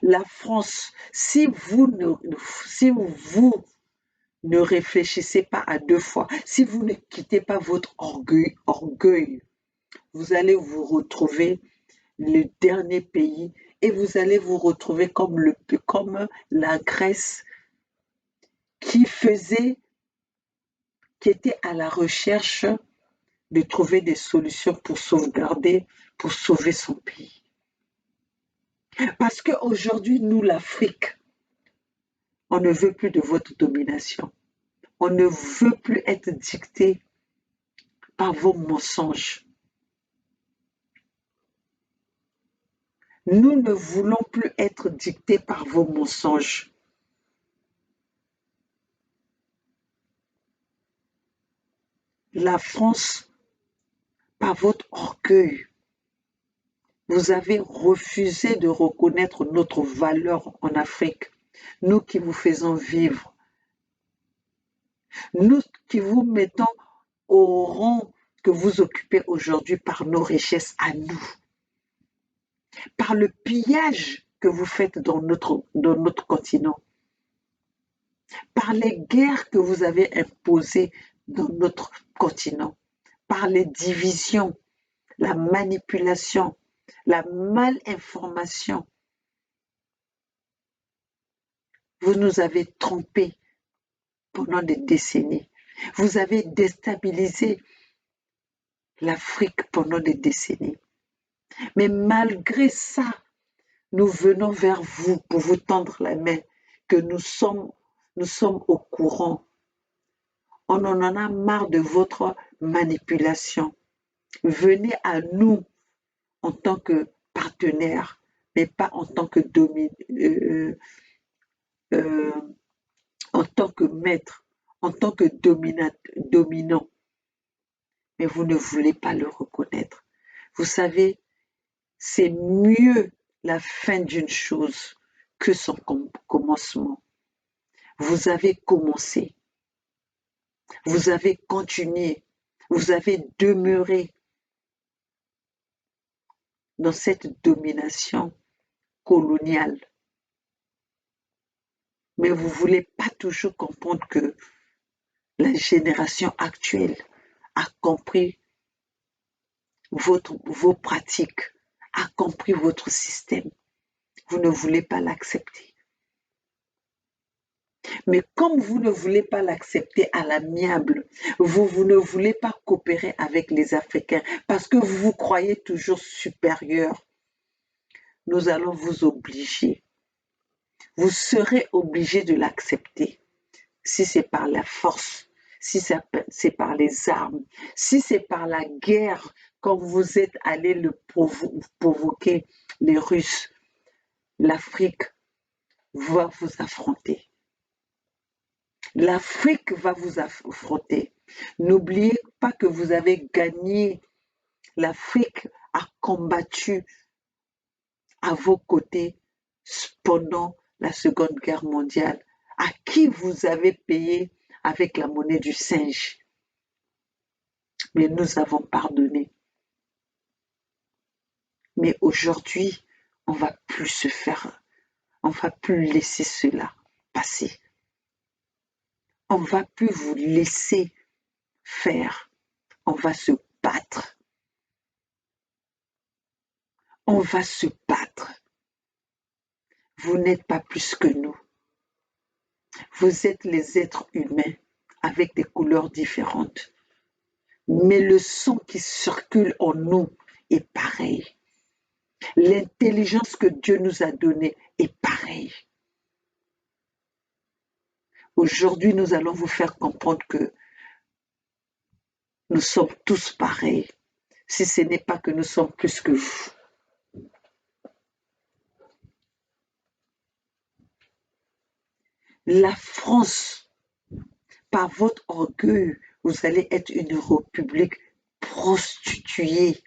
La France, si vous ne réfléchissez pas à deux fois, si vous ne quittez pas votre orgueil, vous allez vous retrouver le dernier pays et vous allez vous retrouver comme la Grèce qui était à la recherche de trouver des solutions pour sauver son pays. Parce qu'aujourd'hui, nous, l'Afrique, on ne veut plus de votre domination. On ne veut plus être dicté par vos mensonges. Nous ne voulons plus être dictés par vos mensonges. La France, par votre orgueil, vous avez refusé de reconnaître notre valeur en Afrique. Nous qui vous faisons vivre. Nous qui vous mettons au rang que vous occupez aujourd'hui par nos richesses à nous. Par le pillage que vous faites dans notre continent. Par les guerres que vous avez imposées dans notre continent. Par les divisions, la manipulation, la malinformation. Vous nous avez trompés pendant des décennies. Vous avez déstabilisé l'Afrique pendant des décennies. Mais malgré ça, nous venons vers vous pour vous tendre la main, que nous sommes au courant. On en a marre de votre manipulation. Venez à nous en tant que partenaires, mais pas en tant que en tant que maître, en tant que dominant. Mais vous ne voulez pas le reconnaître. Vous savez, c'est mieux la fin d'une chose que son commencement. Vous avez commencé, vous avez continué, vous avez demeuré dans cette domination coloniale. Mais vous ne voulez pas toujours comprendre que la génération actuelle a compris vos pratiques, a compris votre système. Vous ne voulez pas l'accepter. Mais comme vous ne voulez pas l'accepter à l'amiable, vous ne voulez pas coopérer avec les Africains parce que vous vous croyez toujours supérieur, nous allons vous obliger. Vous serez obligé de l'accepter. si c'est par la force, si c'est par les armes, si c'est par la guerre, quand vous êtes allé provoquer les Russes, l'Afrique va vous affronter. L'Afrique va vous affronter. N'oubliez pas que vous avez gagné. L'Afrique a combattu à vos côtés pendant la Seconde Guerre mondiale, à qui vous avez payé avec la monnaie du singe. Mais nous avons pardonné. Mais aujourd'hui, on va plus laisser cela passer. On va plus vous laisser faire. On va se battre. On va se battre. Vous n'êtes pas plus que nous. Vous êtes les êtres humains avec des couleurs différentes. Mais le sang qui circule en nous est pareil. L'intelligence que Dieu nous a donnée est pareille. Aujourd'hui, nous allons vous faire comprendre que nous sommes tous pareils, si ce n'est pas que nous sommes plus que vous. La France, par votre orgueil, vous allez être une république prostituée.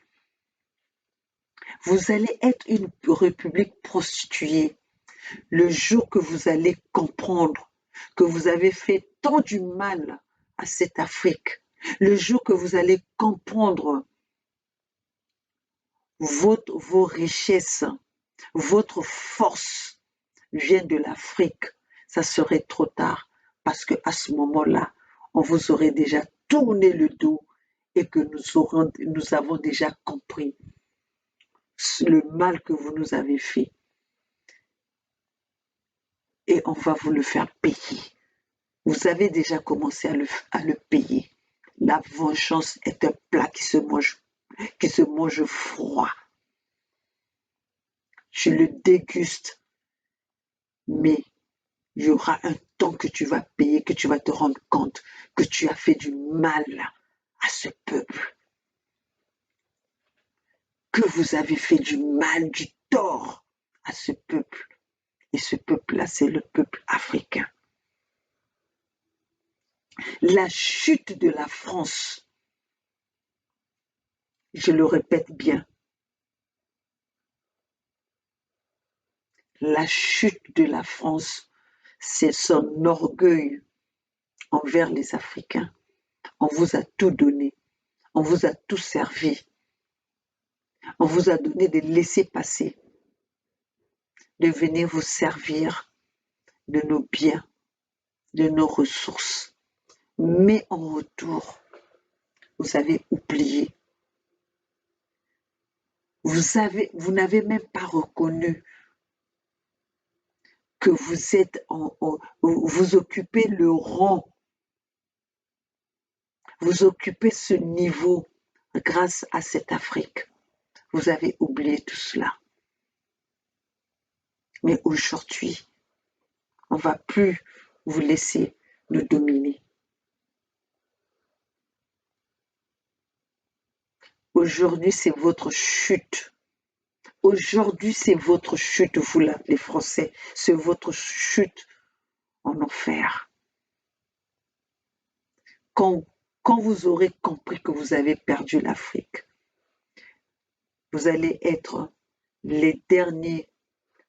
Vous allez être une république prostituée. Le jour que vous allez comprendre que vous avez fait tant du mal à cette Afrique, le jour que vous allez comprendre vos richesses, votre force vient de l'Afrique, ça serait trop tard parce qu'à ce moment-là, on vous aurait déjà tourné le dos et que nous avons déjà compris le mal que vous nous avez fait. Et on va vous le faire payer. Vous avez déjà commencé à le payer. La vengeance est un plat qui se mange froid. Je le déguste, mais il y aura un temps que tu vas payer, que tu vas te rendre compte que tu as fait du mal à ce peuple. Que vous avez fait du mal, du tort à ce peuple. Et ce peuple-là, c'est le peuple africain. La chute de la France, je le répète bien, la chute de la France, c'est son orgueil envers les Africains. On vous a tout donné, on vous a tout servi, on vous a donné des laissez-passer, de venir vous servir de nos biens, de nos ressources. Mais en retour, vous avez oublié. Vous n'avez même pas reconnu que vous occupez le rang, vous occupez ce niveau grâce à cette Afrique. Vous avez oublié tout cela. Mais aujourd'hui, on ne va plus vous laisser nous dominer. Aujourd'hui, c'est votre chute. Aujourd'hui, c'est votre chute, vous les Français. C'est votre chute en enfer. Quand vous aurez compris que vous avez perdu l'Afrique, vous allez être les derniers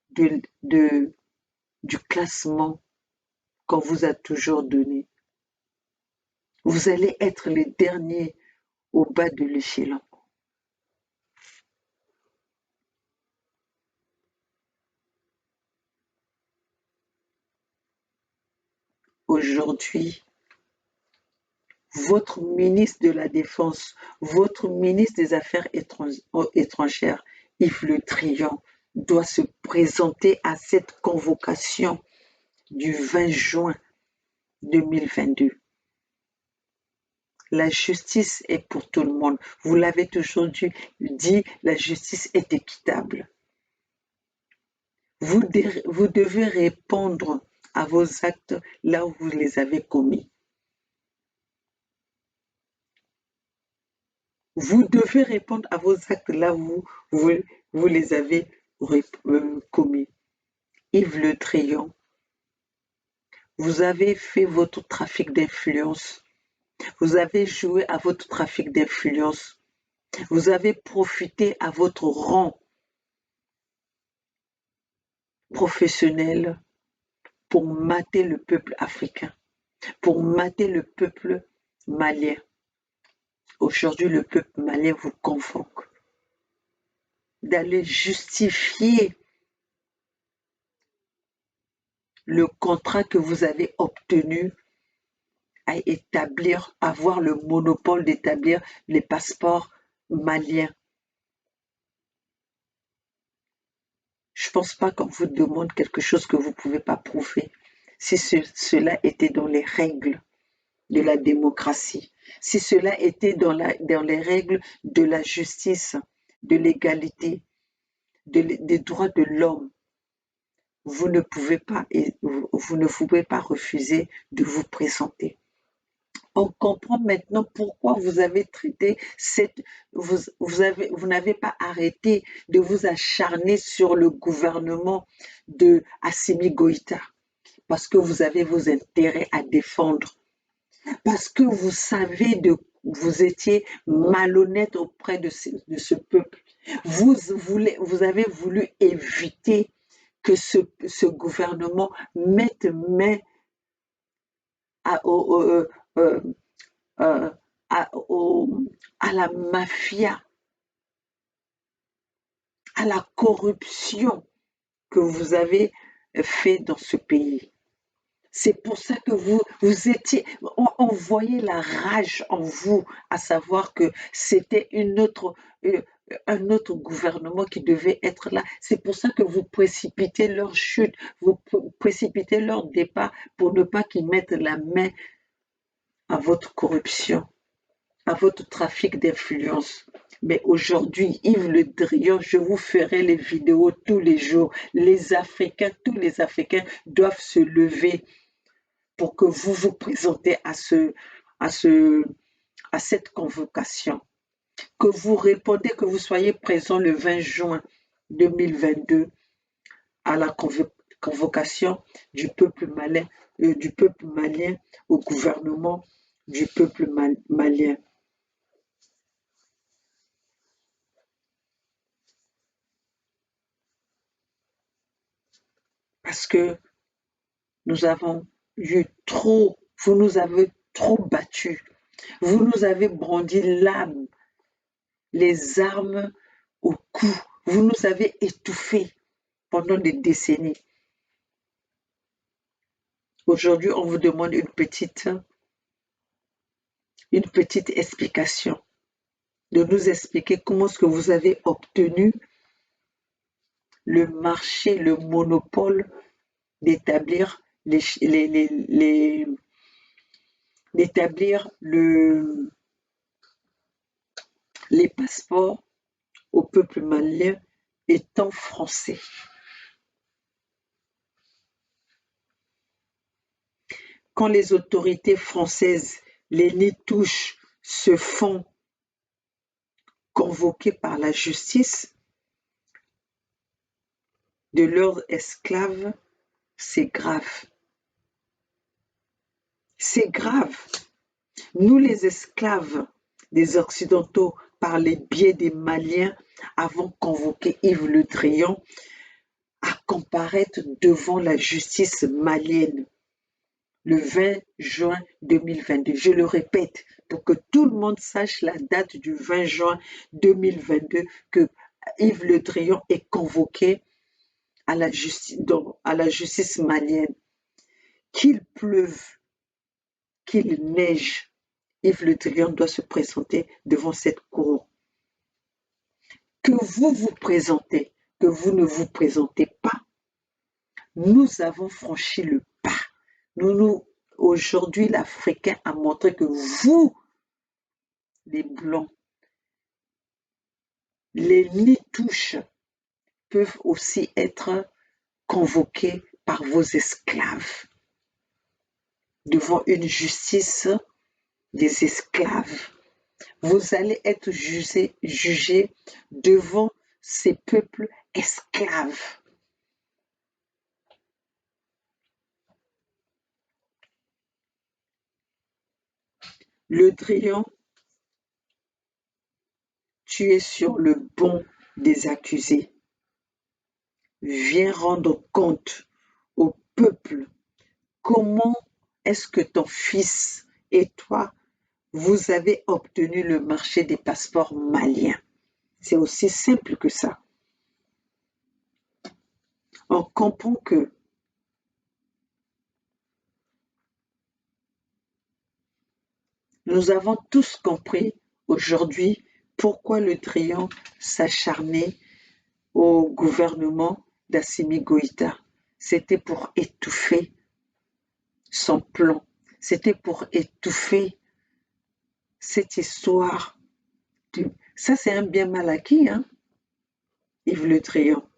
du classement qu'on vous a toujours donné. Vous allez être les derniers au bas de l'échelon. Aujourd'hui, votre ministre de la Défense, votre ministre des Affaires étrangères, Yves Le Drian, doit se présenter à cette convocation du 20 juin 2022. La justice est pour tout le monde. Vous l'avez toujours dit, la justice est équitable. Vous devez répondre à vos actes là où vous les avez commis. Vous devez répondre à vos actes là où vous les avez commis. Yves Le Drian, vous avez fait votre trafic d'influence. Vous avez joué à votre trafic d'influence. Vous avez profité à votre rang professionnel pour mater le peuple africain, pour mater le peuple malien. Aujourd'hui, le peuple malien vous convoque d'aller justifier le contrat que vous avez obtenu à avoir le monopole d'établir les passeports maliens. Je ne pense pas qu'on vous demande quelque chose que vous ne pouvez pas prouver. Si cela était dans les règles de la démocratie, si cela était dans les règles de la justice, de l'égalité, des droits de l'homme, vous ne pouvez pas refuser de vous présenter. On comprend maintenant pourquoi vous avez traité vous n'avez pas arrêté de vous acharner sur le gouvernement de Assimi Goïta, parce que vous avez vos intérêts à défendre, parce que vous savez vous étiez malhonnête auprès de ce peuple. Vous avez voulu éviter que ce gouvernement mette main à la mafia, à la corruption que vous avez fait dans ce pays. C'est pour ça que vous étiez, on voyait la rage en vous, à savoir que c'était un autre gouvernement qui devait être là. C'est pour ça que vous précipitez leur chute, vous précipitez leur départ pour ne pas qu'ils mettent la main à votre corruption, à votre trafic d'influence. Mais aujourd'hui, Yves Le Drian, je vous ferai les vidéos tous les jours. Tous les Africains doivent se lever pour que vous vous présentez à cette convocation. Que vous répondez, que vous soyez présent le 20 juin 2022 à la convocation du peuple malien au gouvernement du peuple malien. Parce que nous avons vous nous avez trop battus. Vous nous avez brandi l'âme, les armes au cou. Vous nous avez étouffés pendant des décennies. Aujourd'hui, on vous demande une petite explication, de nous expliquer comment est-ce que vous avez obtenu le marché, le monopole d'établir les passeports au peuple malien étant français. Quand les autorités françaises, les nitouches, se font convoquer par la justice de leurs esclaves, c'est grave. C'est grave. Nous, les esclaves des Occidentaux, par les biais des Maliens, avons convoqué Yves Le Drian à comparaître devant la justice malienne le 20 juin 2022. Je le répète, pour que tout le monde sache la date du 20 juin 2022 que Yves Le Drian est convoqué à la justice malienne. Qu'il pleuve, qu'il neige, Yves Le Drian doit se présenter devant cette cour. Que vous vous présentez, que vous ne vous présentez pas, nous avons franchi le pas. Aujourd'hui, l'Africain a montré que vous, les Blancs, les nitouches, peuvent aussi être convoqués par vos esclaves. devant une justice des esclaves. Vous allez être jugés devant ces peuples esclaves. Le Drian, tu es sur le banc des accusés. Viens rendre compte au peuple comment est-ce que ton fils et toi, vous avez obtenu le marché des passeports maliens. C'est aussi simple que ça. On comprend que nous avons tous compris aujourd'hui pourquoi le Drian s'acharnait au gouvernement d'Assimi Goïta. C'était pour étouffer son plan. C'était pour étouffer cette histoire. Ça, c'est un bien mal acquis, hein, Yves Le Drian.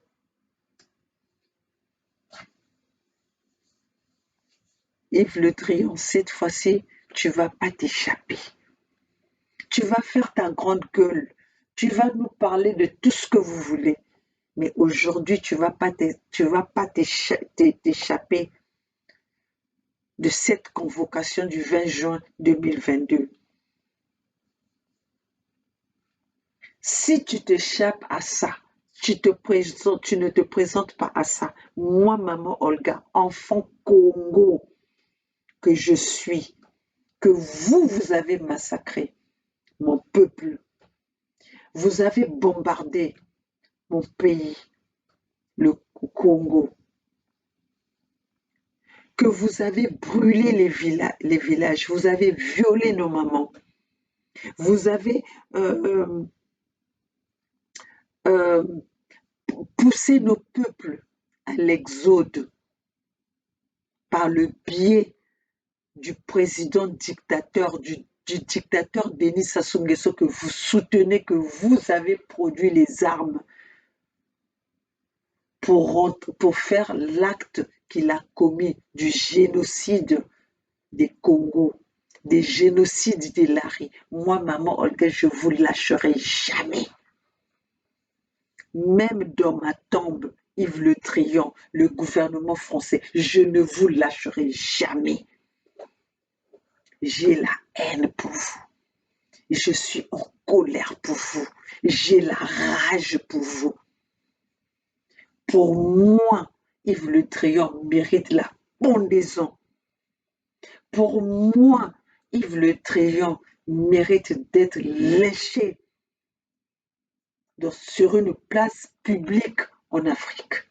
Yves Le Drian, cette fois-ci, tu ne vas pas t'échapper. Tu vas faire ta grande gueule. Tu vas nous parler de tout ce que vous voulez. Mais aujourd'hui, tu ne vas pas t'échapper de cette convocation du 20 juin 2022. Si tu t'échappes à ça, tu ne te présentes pas à ça. Moi, maman Olga, enfant Congo que je suis, que vous avez massacré, mon peuple, vous avez bombardé mon pays, le Congo, que vous avez brûlé les villages, vous avez violé nos mamans, vous avez poussé nos peuples à l'exode par le biais du président dictateur, du dictateur Denis Sassou Nguesso que vous soutenez, que vous avez produit les armes pour faire l'acte qu'il a commis du génocide des Congo, des génocides des Lari. Moi, maman Olga, je ne vous lâcherai jamais. Même dans ma tombe, Yves Le Drian, le gouvernement français, je ne vous lâcherai jamais. J'ai la haine pour vous. Je suis en colère pour vous. J'ai la rage pour vous. Pour moi, Yves Le Drian mérite la pendaison. Pour moi, Yves Le Drian mérite d'être léché sur une place publique en Afrique.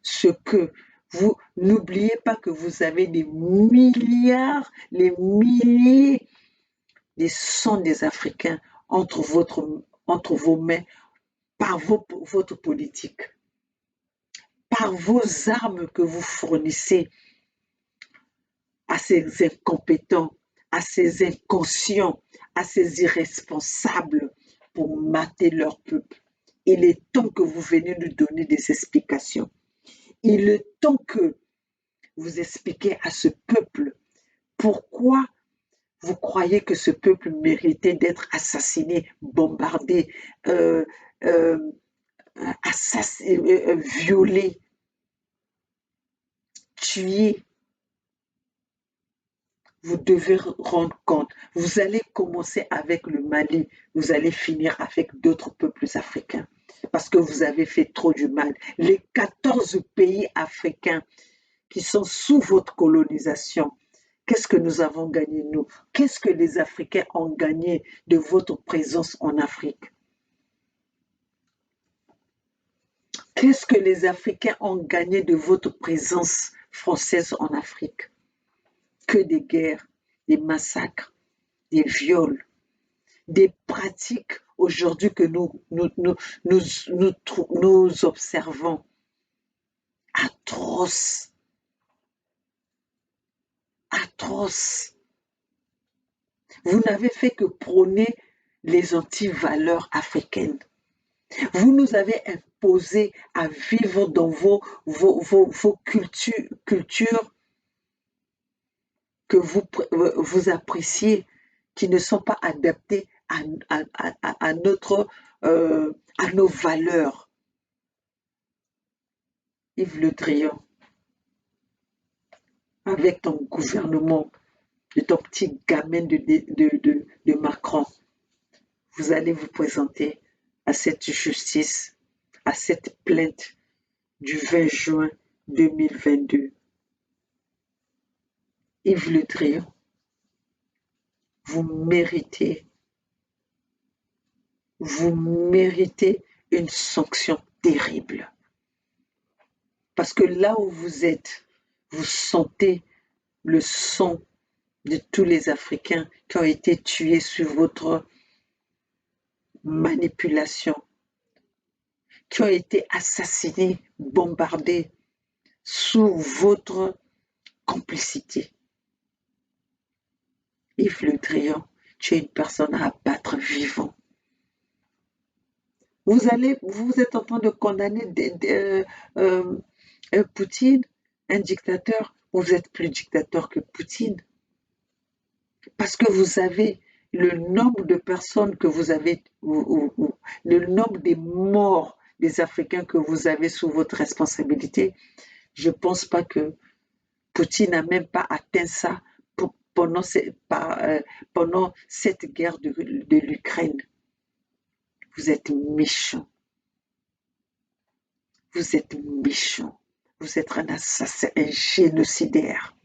Ce que vous n'oubliez pas que vous avez des milliards, les milliers des sangs des Africains entre vos mains par votre politique, par vos armes que vous fournissez à ces incompétents, à ces inconscients, à ces irresponsables pour mater leur peuple. Il est temps que vous veniez nous donner des explications. Il est temps que vous expliquiez à ce peuple pourquoi vous croyez que ce peuple méritait d'être assassiné, bombardé, violé, tué. Vous devez rendre compte. Vous allez commencer avec le Mali, vous allez finir avec d'autres peuples africains parce que vous avez fait trop du mal. Les 14 pays africains qui sont sous votre colonisation, qu'est-ce que nous avons gagné, nous? Qu'est-ce que les Africains ont gagné de votre présence en Afrique? Qu'est-ce que les Africains ont gagné de votre présence française en Afrique? Que des guerres, des massacres, des viols, des pratiques aujourd'hui que nous observons atroces. Atroces. Vous n'avez fait que prôner les anti-valeurs africaines. Vous nous avez imposé à vivre dans vos cultures que vous appréciez, qui ne sont pas adaptés à nos valeurs. Yves Le Drian, avec ton gouvernement, de ton petit gamin de Macron, vous allez vous présenter à cette justice, à cette plainte du 20 juin 2022. Yves Le Drian, vous méritez une sanction terrible. Parce que là où vous êtes, vous sentez le sang de tous les Africains qui ont été tués sous votre manipulation, qui ont été assassinés, bombardés sous votre complicité. Yves Le Drian, tu es une personne à abattre vivant. Vous êtes en train de condamner Poutine, un dictateur. Vous êtes plus dictateur que Poutine. Parce que vous avez le nombre de personnes que vous avez, le nombre des morts des Africains que vous avez sous votre responsabilité. Je ne pense pas que Poutine n'a même pas atteint ça pendant cette guerre de l'Ukraine. Vous êtes méchant. Vous êtes méchant. Vous êtes un assassin, un génocidaire.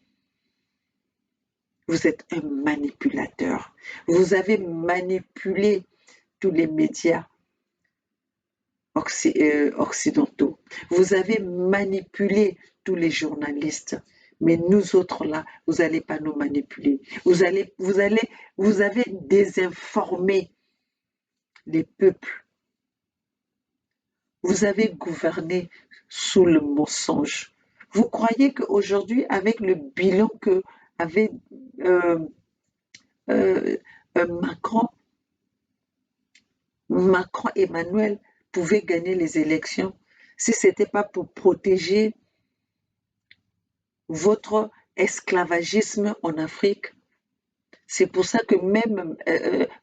Vous êtes un manipulateur. Vous avez manipulé tous les médias occidentaux. Vous avez manipulé tous les journalistes. Mais nous autres là, vous n'allez pas nous manipuler. Vous avez désinformé les peuples. Vous avez gouverné sous le mensonge. Vous croyez qu'aujourd'hui, avec le bilan que avait Macron Emmanuel pouvait gagner les élections si ce n'était pas pour protéger votre esclavagisme en Afrique? C'est pour ça que même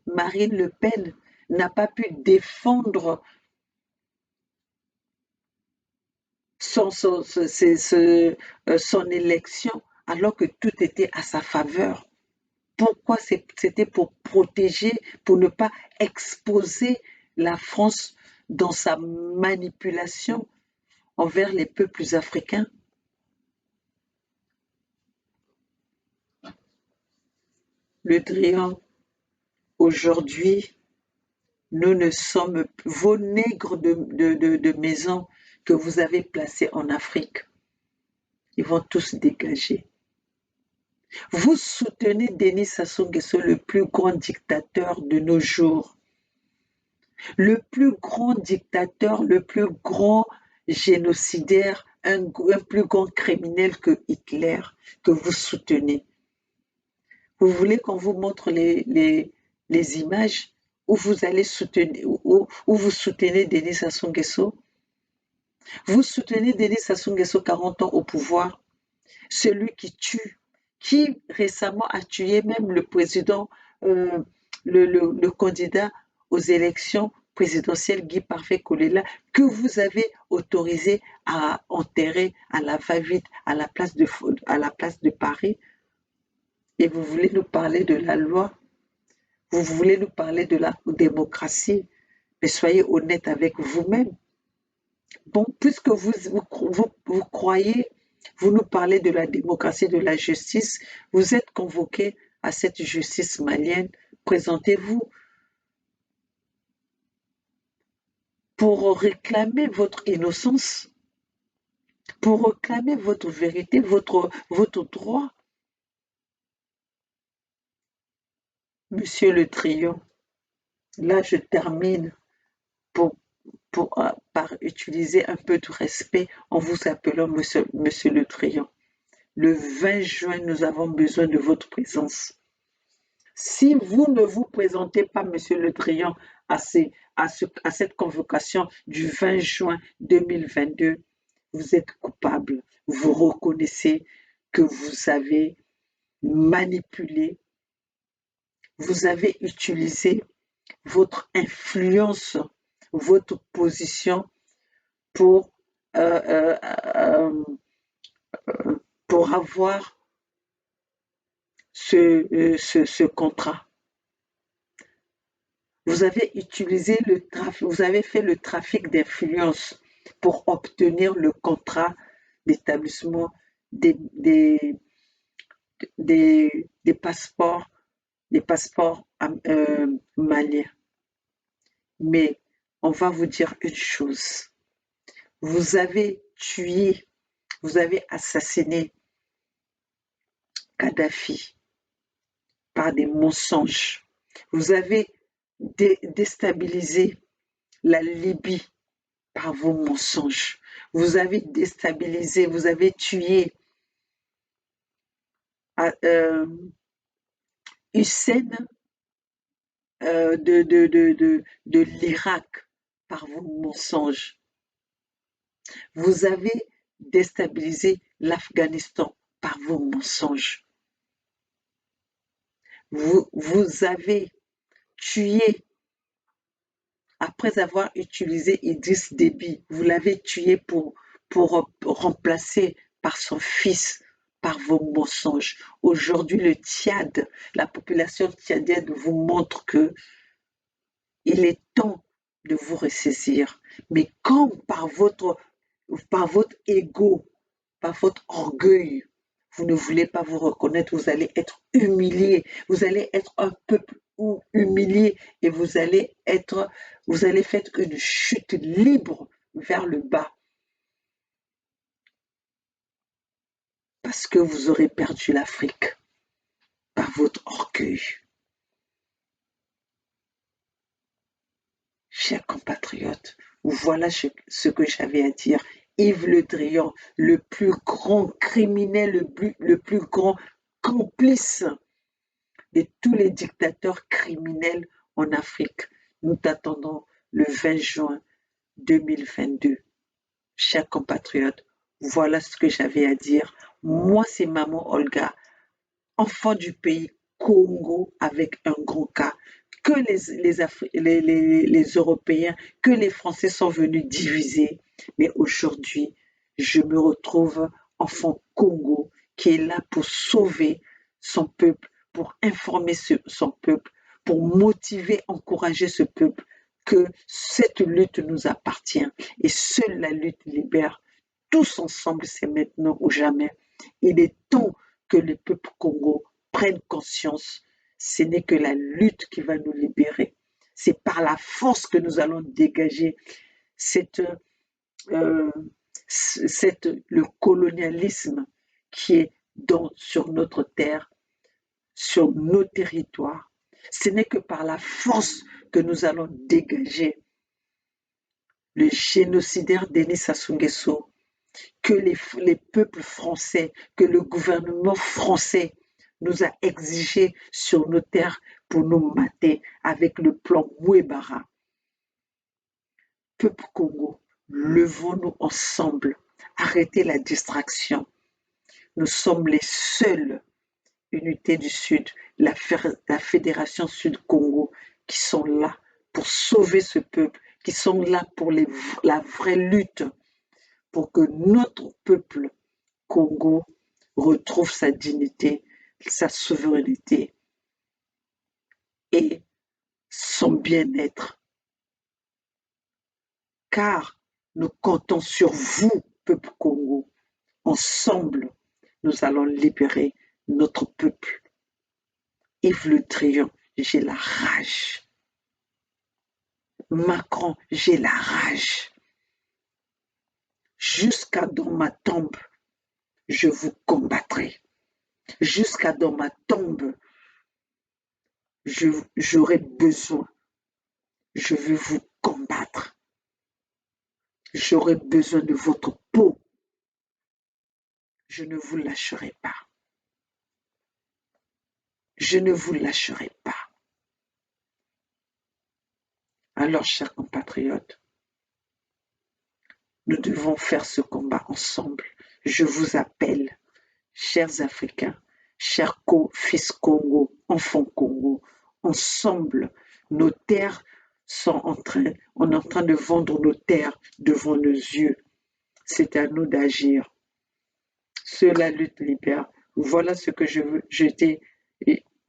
Marine Le Pen n'a pas pu défendre son élection alors que tout était à sa faveur. Pourquoi? C'était pour protéger, pour ne pas exposer la France dans sa manipulation envers les peuples africains. Le Drian, aujourd'hui, nous ne sommes vos nègres de maison que vous avez placés en Afrique. Ils vont tous dégager. Vous soutenez Denis Sassou Nguesso, le plus grand dictateur de nos jours. Le plus grand dictateur, le plus grand génocidaire, un plus grand criminel que Hitler, que vous soutenez. Vous voulez qu'on vous montre les images où vous allez soutenir, où vous soutenez Denis Sassou Nguesso? Vous soutenez Denis Sassou Nguesso, 40 ans au pouvoir, celui qui tue, qui récemment a tué même le président, le candidat aux élections présidentielles, Guy Parfait Kolela, que vous avez autorisé à enterrer à la va-vite à la place de Paris. Et vous voulez nous parler de la loi, vous voulez nous parler de la démocratie, mais soyez honnête avec vous-même. Bon, puisque vous croyez, vous nous parlez de la démocratie, de la justice, vous êtes convoqués à cette justice malienne, présentez-vous pour réclamer votre innocence, pour réclamer votre vérité, votre droit. Monsieur Le Drian, là je termine par utiliser un peu de respect en vous appelant Monsieur Le Drian. Le 20 juin, nous avons besoin de votre présence. Si vous ne vous présentez pas, Monsieur Le Drian, à cette convocation du 20 juin 2022, vous êtes coupable. Vous reconnaissez que vous avez manipulé, vous avez utilisé votre influence, votre position pour, euh, euh, pour avoir ce contrat. Vous avez utilisé le trafic, vous avez fait le trafic d'influence pour obtenir le contrat d'établissement des, des, des passeports, maliens. Mais on va vous dire une chose. Vous avez tué, vous avez assassiné Kadhafi par des mensonges. Vous avez déstabilisé la Libye par vos mensonges. Vous avez déstabilisé, vous avez tué Hussein de l'Irak par vos mensonges. Vous avez déstabilisé l'Afghanistan par vos mensonges. Vous avez tué, après avoir utilisé Idriss Déby, vous l'avez tué pour remplacer par son fils, par vos mensonges. Aujourd'hui, le Tchad, la population tchadienne vous montre que il est temps de vous ressaisir. Mais quand par votre ego, par votre orgueil, vous ne voulez pas vous reconnaître, vous allez être humilié, vous allez être un peuple humilié et vous allez faire une chute libre vers le bas. Parce que vous aurez perdu l'Afrique par votre orgueil. Chers compatriotes, voilà ce que j'avais à dire. Yves Le Drian, le plus grand criminel, le plus grand complice de tous les dictateurs criminels en Afrique. Nous t'attendons le 20 juin 2022. Chers compatriotes, voilà ce que j'avais à dire. Moi, c'est Maman Olga, enfant du pays Congo avec un grand K, que les Européens, que les Français sont venus diviser. Mais aujourd'hui, je me retrouve enfant Congo qui est là pour sauver son peuple, pour informer son peuple, pour motiver, encourager ce peuple, que cette lutte nous appartient et seule la lutte libère. Tous ensemble, c'est maintenant ou jamais. Il est temps que le peuple Congo prenne conscience. Ce n'est que la lutte qui va nous libérer. C'est par la force que nous allons dégager le colonialisme qui est sur notre terre, sur nos territoires. Ce n'est que par la force que nous allons dégager le génocidaire Denis Sassou Nguesso, que les peuples français, que le gouvernement français nous a exigé sur nos terres pour nous mater avec le plan Mouebara. Peuple Congo, levons-nous ensemble, arrêtez la distraction. Nous sommes les seules unités du Sud, la Fédération Sud-Congo, qui sont là pour sauver ce peuple, qui sont là pour la vraie lutte, pour que notre peuple Congo retrouve sa dignité, sa souveraineté et son bien-être. Car nous comptons sur vous, peuple Congo. Ensemble, nous allons libérer notre peuple. Yves Le Drian, j'ai la rage. Macron, j'ai la rage. Jusqu'à dans ma tombe, je vous combattrai. Jusqu'à dans ma tombe, j'aurai besoin. Je veux vous combattre. J'aurai besoin de votre peau. Je ne vous lâcherai pas. Je ne vous lâcherai pas. Alors, chers compatriotes, nous devons faire ce combat ensemble. Je vous appelle, chers Africains, chers fils Congo, enfants Congo, ensemble, nos terres on est en train de vendre nos terres devant nos yeux. C'est à nous d'agir. Seule la lutte libère. Voilà ce que j'étais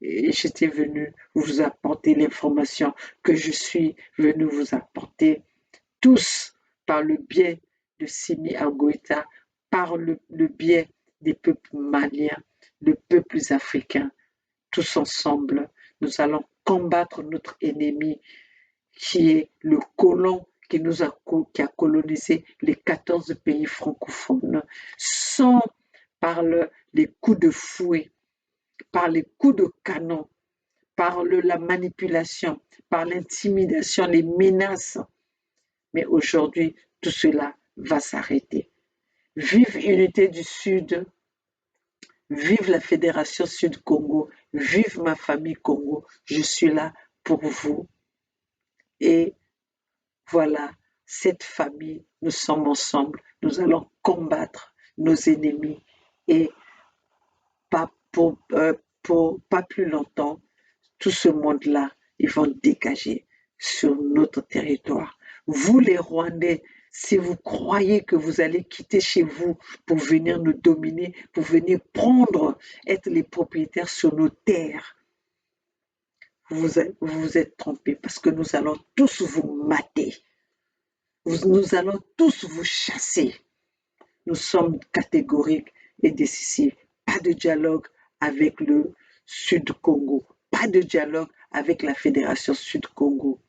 venu vous apporter l'information que je suis venu vous apporter, tous par le biais de Simi Agoïta, par le biais des peuples maliens, des peuples africains. Tous ensemble, nous allons combattre notre ennemi qui est le colon qui a colonisé les 14 pays francophones, sans par les coups de fouet, par les coups de canon, par la manipulation, par l'intimidation, les menaces. Mais aujourd'hui, tout cela va s'arrêter. Vive Unité du Sud, vive la Fédération Sud-Congo, vive ma famille Congo, je suis là pour vous. Et voilà, cette famille, nous sommes ensemble, nous allons combattre nos ennemis et pas plus longtemps, tout ce monde-là, ils vont dégager sur notre territoire. Vous les Rwandais, si vous croyez que vous allez quitter chez vous pour venir nous dominer, pour venir être les propriétaires sur nos terres, vous vous êtes trompés parce que nous allons tous vous mater. Nous allons tous vous chasser. Nous sommes catégoriques et décisifs. Pas de dialogue avec le Sud-Congo. Pas de dialogue avec la Fédération Sud-Congo.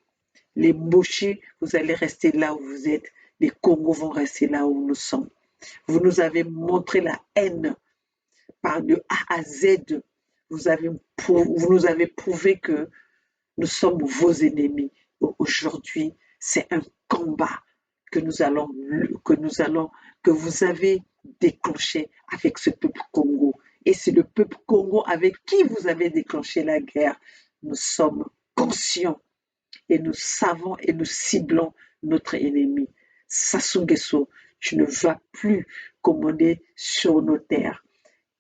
Les Moshi, vous allez rester là où vous êtes. Les Congos vont rester là où nous sommes. Vous nous avez montré la haine par de A à Z. Vous nous avez prouvé que nous sommes vos ennemis. Aujourd'hui, c'est un combat que vous avez déclenché avec ce peuple Congo. Et c'est le peuple Congo avec qui vous avez déclenché la guerre. Nous sommes conscients et nous savons et nous ciblons notre ennemi. Sassou Nguesso, tu ne vas plus commander sur nos terres.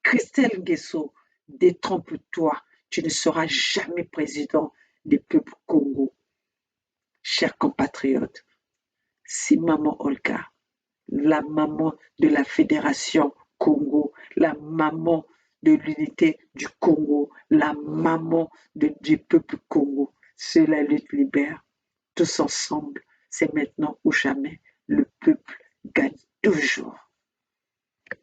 Christelle Nguesso, détrompe-toi, tu ne seras jamais président des peuples Congo. Chers compatriotes, c'est Maman Olga, la maman de la Fédération Congo, la maman de l'unité du Congo, la maman du peuple Congo. C'est la lutte libère. Tous ensemble, c'est maintenant ou jamais. Le peuple gagne toujours.